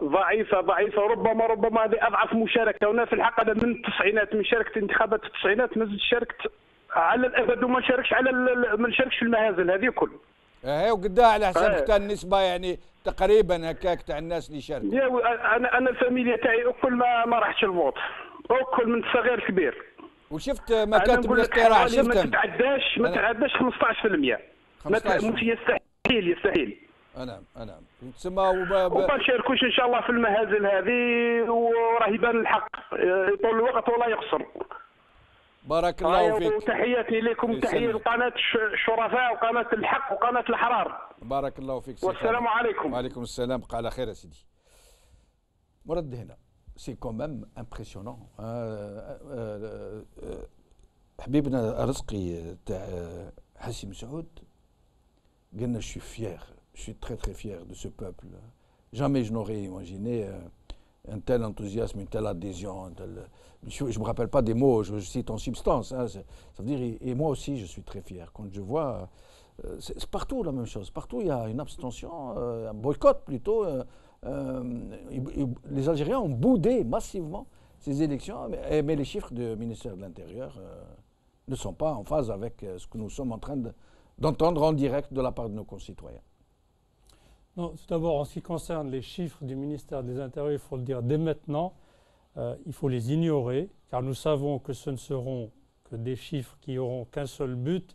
ضعيفة ربما هذه أضعف مشاركة. هنا في الحق أنا من التسعينات، من شاركت انتخابات في التسعينات، ما زلت شاركت على الأبد وما نشاركش ما نشاركش في المهازل هذه كل. وقدها على حساب تاع النسبه يعني تقريبا هكاك تاع الناس اللي شاركوا. انا الفاميليا تاعي الكل ما راحتش الفوت، الكل من صغير كبير. وشفت مكاتب الاقتراع شفتهم؟ ما تعداش 15%. يستحيل. نعم تسمى وما نشاركوش ان شاء الله في المهازل هذه، وراه يبان الحق طول الوقت ولا يقصر. بارك الله فيك. وتحياتي لكم، تحية لقناة الشرفاء وقناة الحق وقناة الأحرار. بارك الله فيك. والسلام عليكم. وعليكم السلام. بقى على خير يا سيدي. مرد هنا سي كومام امبرسيونون. حبيبنا رزقي تاع حسي مسعود قالنا je suis fier, je suis très fier de ce peuple. Jamais je n'aurais imaginé un tel enthousiasme, une telle adhésion. Je ne me rappelle pas des mots, je cite en substance. Hein, ça veut dire, et moi aussi je suis très fier. Quand je vois, c'est partout la même chose. Partout il y a une abstention, un boycott plutôt. Les Algériens ont boudé massivement ces élections, mais les chiffres du ministère de l'Intérieur ne sont pas en phase avec ce que nous sommes en train d'entendre en direct de la part de nos concitoyens. Non, tout d'abord, en ce qui concerne les chiffres du ministère des Intérieurs, il faut le dire dès maintenant, il faut les ignorer, car nous savons que ce ne seront que des chiffres qui n'auront qu'un seul but,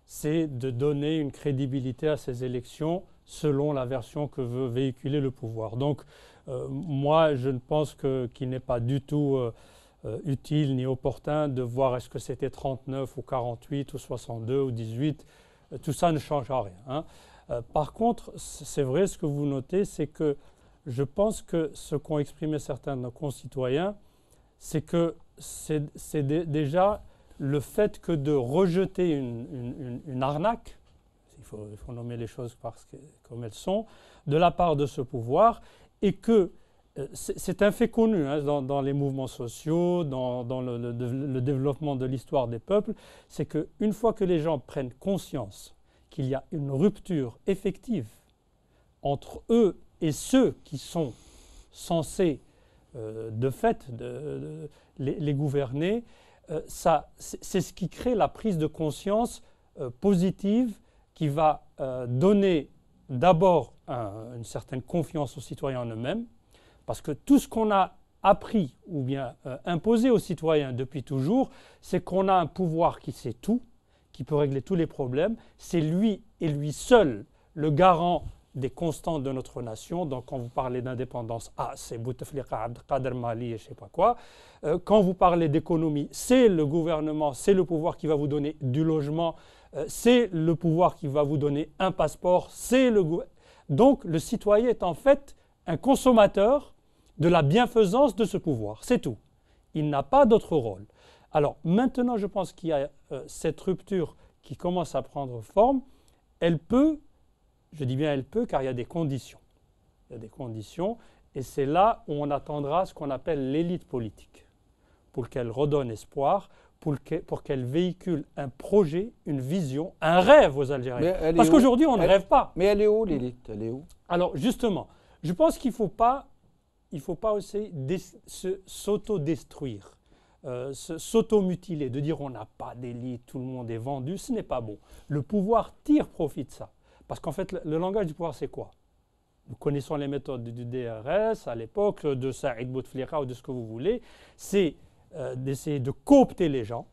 c'est de donner une crédibilité à ces élections selon la version que veut véhiculer le pouvoir. Donc, moi, je ne pense qu'il n'est pas du tout utile ni opportun de voir est-ce que c'était 39 ou 48 ou 62 ou 18. Tout ça ne changera rien. Hein. Par contre, c'est vrai, ce que vous notez, c'est que je pense que ce qu'ont exprimé certains de nos concitoyens, c'est que c'est déjà le fait que de rejeter une arnaque, il faut nommer les choses comme elles sont, de la part de ce pouvoir, et que c'est un fait connu hein, dans les mouvements sociaux, dans le développement de l'histoire des peuples, c'est qu'une fois que les gens prennent conscience qu'il y a une rupture effective entre eux et ceux qui sont censés de fait les gouverner, c'est ce qui crée la prise de conscience positive qui va donner d'abord une certaine confiance aux citoyens en eux-mêmes, parce que tout ce qu'on a appris ou bien imposé aux citoyens depuis toujours, c'est qu'on a un pouvoir qui sait tout, qui peut régler tous les problèmes. C'est lui et lui seul le garant des constantes de notre nation. Donc quand vous parlez d'indépendance, c'est Bouteflika, Abdelkader Mali et je ne sais pas quoi. Quand vous parlez d'économie, c'est le gouvernement, c'est le pouvoir qui va vous donner du logement, c'est le pouvoir qui va vous donner un passeport, donc le citoyen est en fait un consommateur de la bienfaisance de ce pouvoir, c'est tout. Il n'a pas d'autre rôle. Alors maintenant, je pense qu'il y a cette rupture qui commence à prendre forme. Elle peut, je dis bien elle peut, car il y a des conditions. Il y a des conditions, et c'est là où on attendra ce qu'on appelle l'élite politique, pour qu'elle redonne espoir, pour qu'elle véhicule un projet, une vision, un rêve aux Algériens. Parce qu'aujourd'hui, on ne rêve pas. Mais elle est où l'élite? Elle est où? Alors justement, je pense qu'il ne faut pas aussi s'auto-détruire, s'auto-mutiler, de dire on n'a pas d'élite, tout le monde est vendu, ce n'est pas bon. Le pouvoir tire profit de ça. Parce qu'en fait, le langage du pouvoir, c'est quoi? Nous connaissons les méthodes du DRS à l'époque, de Saïd Bouteflika ou de ce que vous voulez. C'est d'essayer de coopter les gens,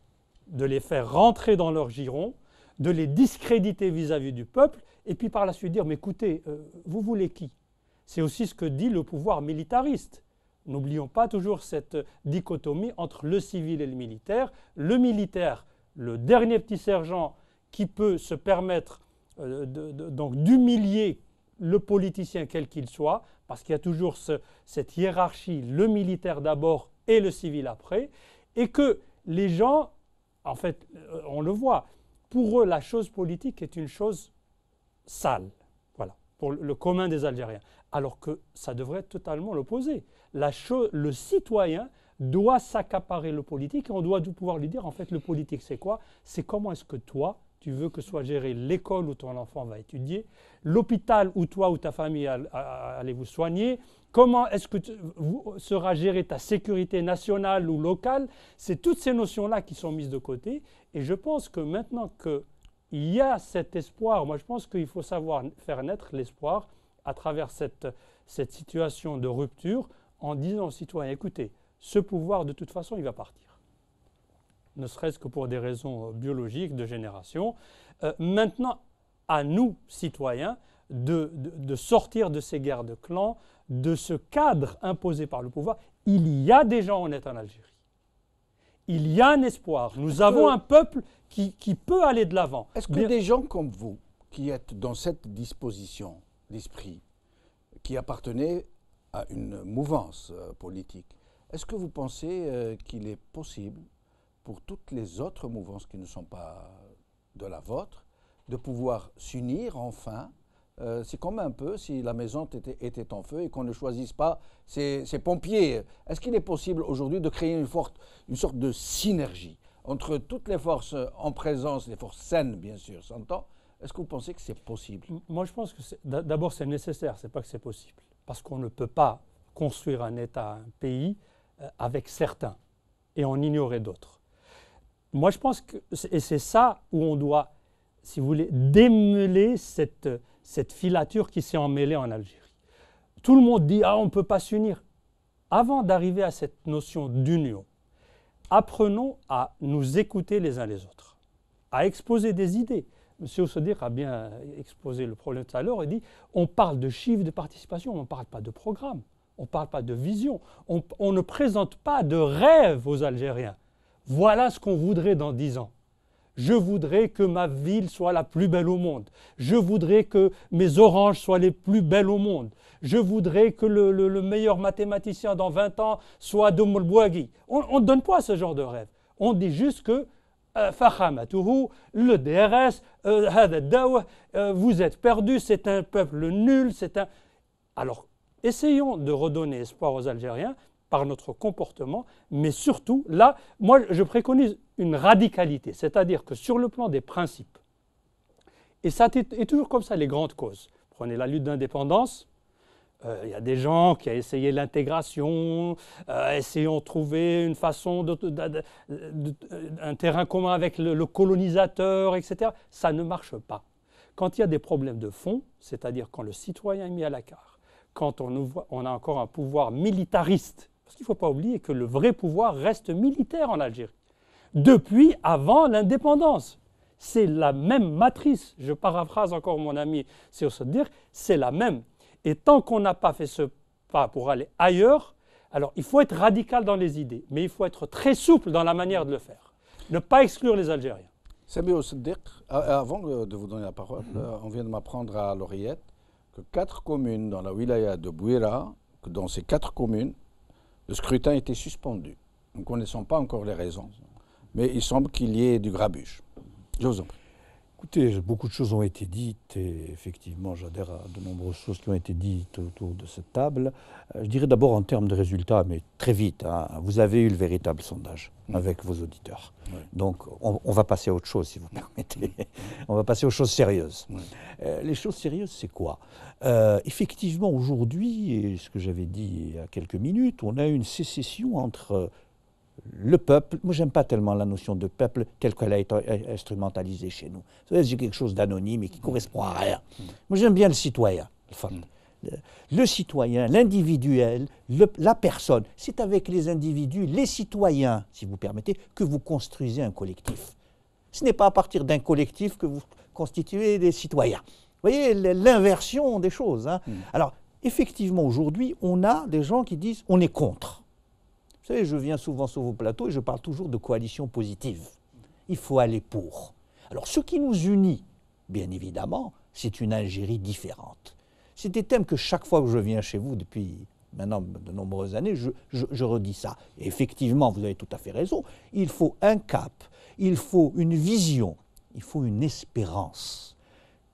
de les faire rentrer dans leur giron, de les discréditer vis-à-vis du peuple, et puis par la suite dire, mais écoutez, vous voulez qui? C'est aussi ce que dit le pouvoir militariste. N'oublions pas toujours cette dichotomie entre le civil et le militaire. Le militaire, le dernier petit sergent qui peut se permettre donc d'humilier le politicien quel qu'il soit, parce qu'il y a toujours cette hiérarchie, le militaire d'abord et le civil après, et que les gens, en fait, on le voit, pour eux, la chose politique est une chose sale, voilà, pour le commun des Algériens, alors que ça devrait être totalement l'opposé. Le citoyen doit s'accaparer le politique, et on doit pouvoir lui dire, en fait, le politique, c'est quoi? C'est comment est-ce que toi, tu veux que soit gérée l'école où ton enfant va étudier, l'hôpital où toi ou ta famille allez vous soigner, comment est-ce que sera gérée ta sécurité nationale ou locale. C'est toutes ces notions-là qui sont mises de côté. Et je pense que maintenant il y a cet espoir. Moi, je pense qu'il faut savoir faire naître l'espoir à travers cette situation de rupture en disant aux citoyens, écoutez, ce pouvoir, de toute façon, il va partir. Ne serait-ce que pour des raisons biologiques, de génération. Maintenant, à nous, citoyens, de sortir de ces guerres de clans, de ce cadre imposé par le pouvoir. Il y a des gens honnêtes en Algérie. Il y a un espoir. Nous avons un peuple qui peut aller de l'avant. Est-ce que des gens comme vous, qui êtes dans cette disposition d'esprit, qui appartenez à une mouvance politique, est-ce que vous pensez qu'il est possible pour toutes les autres mouvances qui ne sont pas de la vôtre de pouvoir s'unir enfin? C'est comme un peu si la maison était en feu et qu'on ne choisisse pas ses pompiers. Est-ce qu'il est possible aujourd'hui de créer une sorte de synergie entre toutes les forces en présence, les forces saines bien sûr, s'entend? Est-ce que vous pensez que c'est possible? Moi je pense que d'abord c'est nécessaire, c'est pas que c'est possible. Parce qu'on ne peut pas construire un État, un pays avec certains et en ignorer d'autres. Moi je pense que et c'est ça où on doit, si vous voulez, démêler cette filature qui s'est emmêlée en Algérie. Tout le monde dit « Ah, on ne peut pas s'unir ». Avant d'arriver à cette notion d'union, apprenons à nous écouter les uns les autres, à exposer des idées. M. Oussoudir a bien exposé le problème tout à l'heure, il dit « On parle de chiffres de participation, on ne parle pas de programme, on ne parle pas de vision, on ne présente pas de rêve aux Algériens. Voilà ce qu'on voudrait dans 10 ans. Je voudrais que ma ville soit la plus belle au monde. Je voudrais que mes oranges soient les plus belles au monde. Je voudrais que le meilleur mathématicien dans 20 ans soit Doum el-Bouaghi. On ne donne pas ce genre de rêve. On dit juste que Fakhamatuhu, le DRS, vous êtes perdus, c'est un peuple nul, c'est un... Alors, essayons de redonner espoir aux Algériens par notre comportement, mais surtout, là, moi, je préconise une radicalité, c'est-à-dire que sur le plan des principes, et ça est toujours comme ça, les grandes causes. Prenez la lutte d'indépendance, il y a des gens qui ont essayé l'intégration, essayons de trouver une façon, un terrain commun avec le colonisateur, etc. Ça ne marche pas. Quand il y a des problèmes de fond, c'est-à-dire quand le citoyen est mis à l'écart, quand on a encore un pouvoir militariste, parce qu'il ne faut pas oublier que le vrai pouvoir reste militaire en Algérie. Depuis avant l'indépendance. C'est la même matrice. Je paraphrase encore mon ami Oussoudir, c'est la même. Et tant qu'on n'a pas fait ce pas pour aller ailleurs, alors il faut être radical dans les idées, mais il faut être très souple dans la manière de le faire. Ne pas exclure les Algériens. Sami Oussoudir, avant de vous donner la parole, on vient de m'apprendre à l'oreillette que 4 communes dans la wilaya de Bouira, que dans ces 4 communes, le scrutin était suspendu. Nous ne connaissons pas encore les raisons, mais il semble qu'il y ait du grabuge. Je vous en prie. Écoutez, beaucoup de choses ont été dites et effectivement, j'adhère à de nombreuses choses qui ont été dites autour de cette table. Je dirais d'abord en termes de résultats, mais très vite, hein, vous avez eu le véritable sondage avec vos auditeurs. Oui. Donc, on va passer à autre chose, si vous permettez. On va passer aux choses sérieuses. Oui. Les choses sérieuses, c'est quoi? Effectivement, aujourd'hui, et ce que j'avais dit il y a quelques minutes, on a une sécession entre le peuple. Moi, j'aime pas tellement la notion de peuple telle qu'elle a été instrumentalisée chez nous. C'est quelque chose d'anonyme et qui correspond à rien. Moi, j'aime bien le citoyen. Le citoyen, l'individuel, la personne. C'est avec les individus, les citoyens, si vous permettez, que vous construisez un collectif. Ce n'est pas à partir d'un collectif que vous constituez des citoyens. Vous voyez l'inversion des choses. Hein. Alors, effectivement, aujourd'hui, on a des gens qui disent on est contre. Vous savez, je viens souvent sur vos plateaux et je parle toujours de coalition positive. Il faut aller pour. Alors, ce qui nous unit, bien évidemment, c'est une Algérie différente. C'est des thèmes que chaque fois que je viens chez vous, depuis maintenant de nombreuses années, je redis ça. Et effectivement, vous avez tout à fait raison, il faut un cap, il faut une vision, il faut une espérance.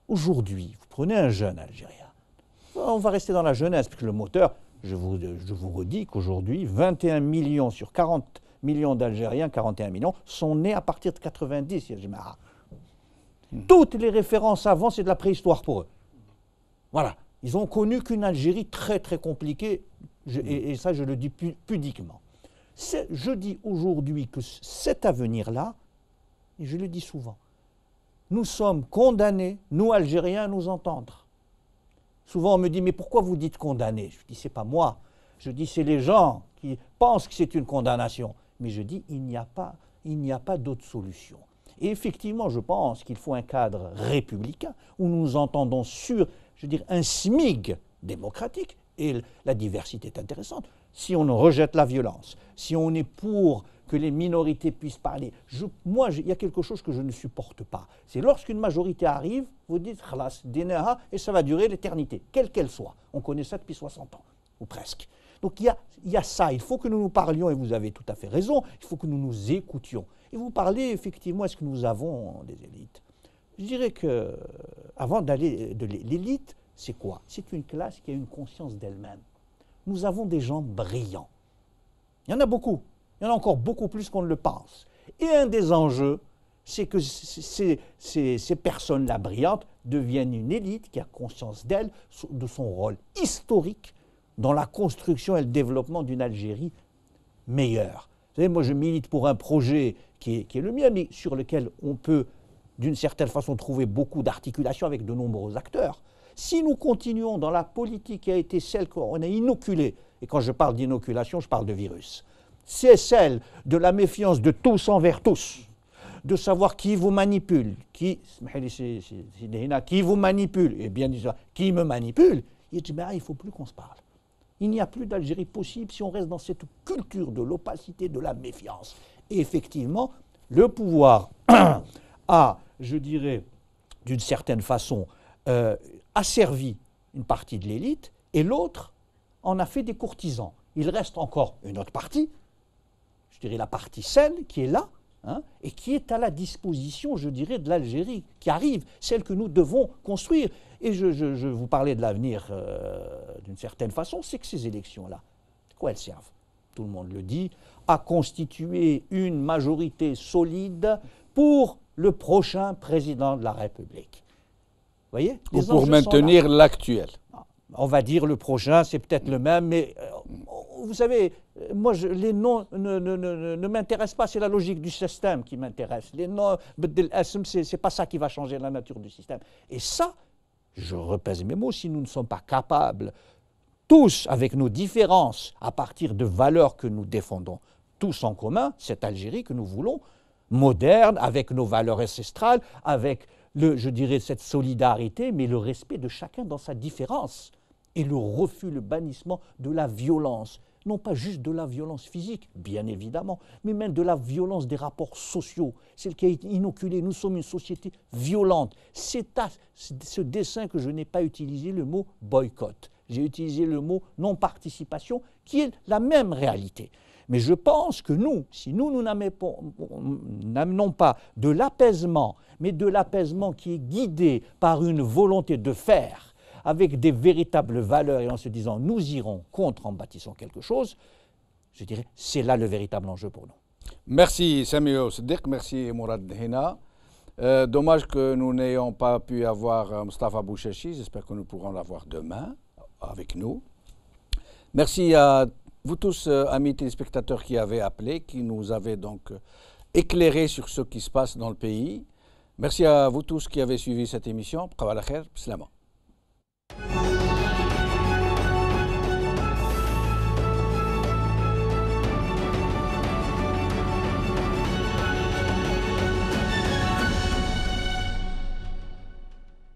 Aujourd'hui, vous prenez un jeune Algérien, on va rester dans la jeunesse, parce que le moteur... Je vous redis qu'aujourd'hui, 21 millions sur 40 millions d'Algériens, 41 millions, sont nés à partir de 90. Toutes les références avant, c'est de la préhistoire pour eux. Voilà. Ils ont connu qu'une Algérie très très compliquée, et ça je le dis pudiquement. Je dis aujourd'hui que cet avenir-là, et je le dis souvent, nous sommes condamnés, nous Algériens, à nous entendre. Souvent on me dit, mais pourquoi vous dites condamnés? Je dis, c'est pas moi. Je dis, c'est les gens qui pensent que c'est une condamnation. Mais je dis, il n'y a pas d'autre solution. Et effectivement, je pense qu'il faut un cadre républicain où nous nous entendons sur, je veux dire, un SMIG démocratique. Et la diversité est intéressante. Si on rejette la violence, si on est pour que les minorités puissent parler, il y a quelque chose que je ne supporte pas. C'est lorsqu'une majorité arrive, vous dites « khalas, dinaha » et ça va durer l'éternité, quelle qu'elle soit. On connaît ça depuis 60 ans, ou presque. Donc il y a ça, il faut que nous nous parlions, et vous avez tout à fait raison, il faut que nous nous écoutions. Et vous parlez effectivement, est-ce que nous avons des élites? Je dirais que, avant d'aller de l'élite, c'est quoi? C'est une classe qui a une conscience d'elle-même. Nous avons des gens brillants. Il y en a beaucoup. Il y en a encore beaucoup plus qu'on ne le pense. Et un des enjeux, c'est que ces personnes-là brillantes deviennent une élite qui a conscience d'elle, de son rôle historique dans la construction et le développement d'une Algérie meilleure. Vous savez, moi je milite pour un projet qui est le mien, mais sur lequel on peut d'une certaine façon trouver beaucoup d'articulation avec de nombreux acteurs. Si nous continuons dans la politique qui a été celle qu'on a inoculée, et quand je parle d'inoculation, je parle de virus, c'est celle de la méfiance de tous envers tous, de savoir qui vous manipule, qui vous manipule, et bien disant, qui me manipule, il ne faut plus qu'on se parle. Il n'y a plus d'Algérie possible si on reste dans cette culture de l'opacité, de la méfiance. Et effectivement, le pouvoir a, je dirais, d'une certaine façon, asservi une partie de l'élite, et l'autre en a fait des courtisans. Il reste encore une autre partie, je dirais la partie saine, qui est là, hein, et qui est à la disposition, je dirais, de l'Algérie qui arrive, celle que nous devons construire. Et je vous parlais de l'avenir d'une certaine façon, c'est que ces élections-là, à quoi elles servent? Tout le monde le dit, à constituer une majorité solide pour le prochain président de la République. Vous voyez? Ou pour maintenir l'actuel. On va dire le prochain, c'est peut-être le même, mais vous savez, moi, les noms ne m'intéressent pas, c'est la logique du système qui m'intéresse. Les noms, c'est pas ça qui va changer la nature du système. Et ça, je repèse mes mots, si nous ne sommes pas capables, tous avec nos différences, à partir de valeurs que nous défendons, tous en commun, cette Algérie que nous voulons, moderne, avec nos valeurs ancestrales, avec, je dirais, cette solidarité, mais le respect de chacun dans sa différence. Et le refus, le bannissement de la violence. Non pas juste de la violence physique, bien évidemment, mais même de la violence des rapports sociaux. Celle qui a été inoculée. Nous sommes une société violente. C'est à ce dessein que je n'ai pas utilisé le mot boycott. J'ai utilisé le mot non-participation, qui est la même réalité. Mais je pense que nous, si nous n'amenons pas de l'apaisement, mais de l'apaisement qui est guidé par une volonté de faire, avec des véritables valeurs et en se disant nous irons contre en bâtissant quelque chose, je dirais c'est là le véritable enjeu pour nous. Merci Samio Siddiq, merci Mourad Hina. Dommage que nous n'ayons pas pu avoir Moustapha Bouchachi, j'espère que nous pourrons l'avoir demain avec nous. Merci à vous tous, amis téléspectateurs qui avez appelé, qui nous avez donc éclairés sur ce qui se passe dans le pays. Merci à vous tous qui avez suivi cette émission. Bqaw ala khair, bislama.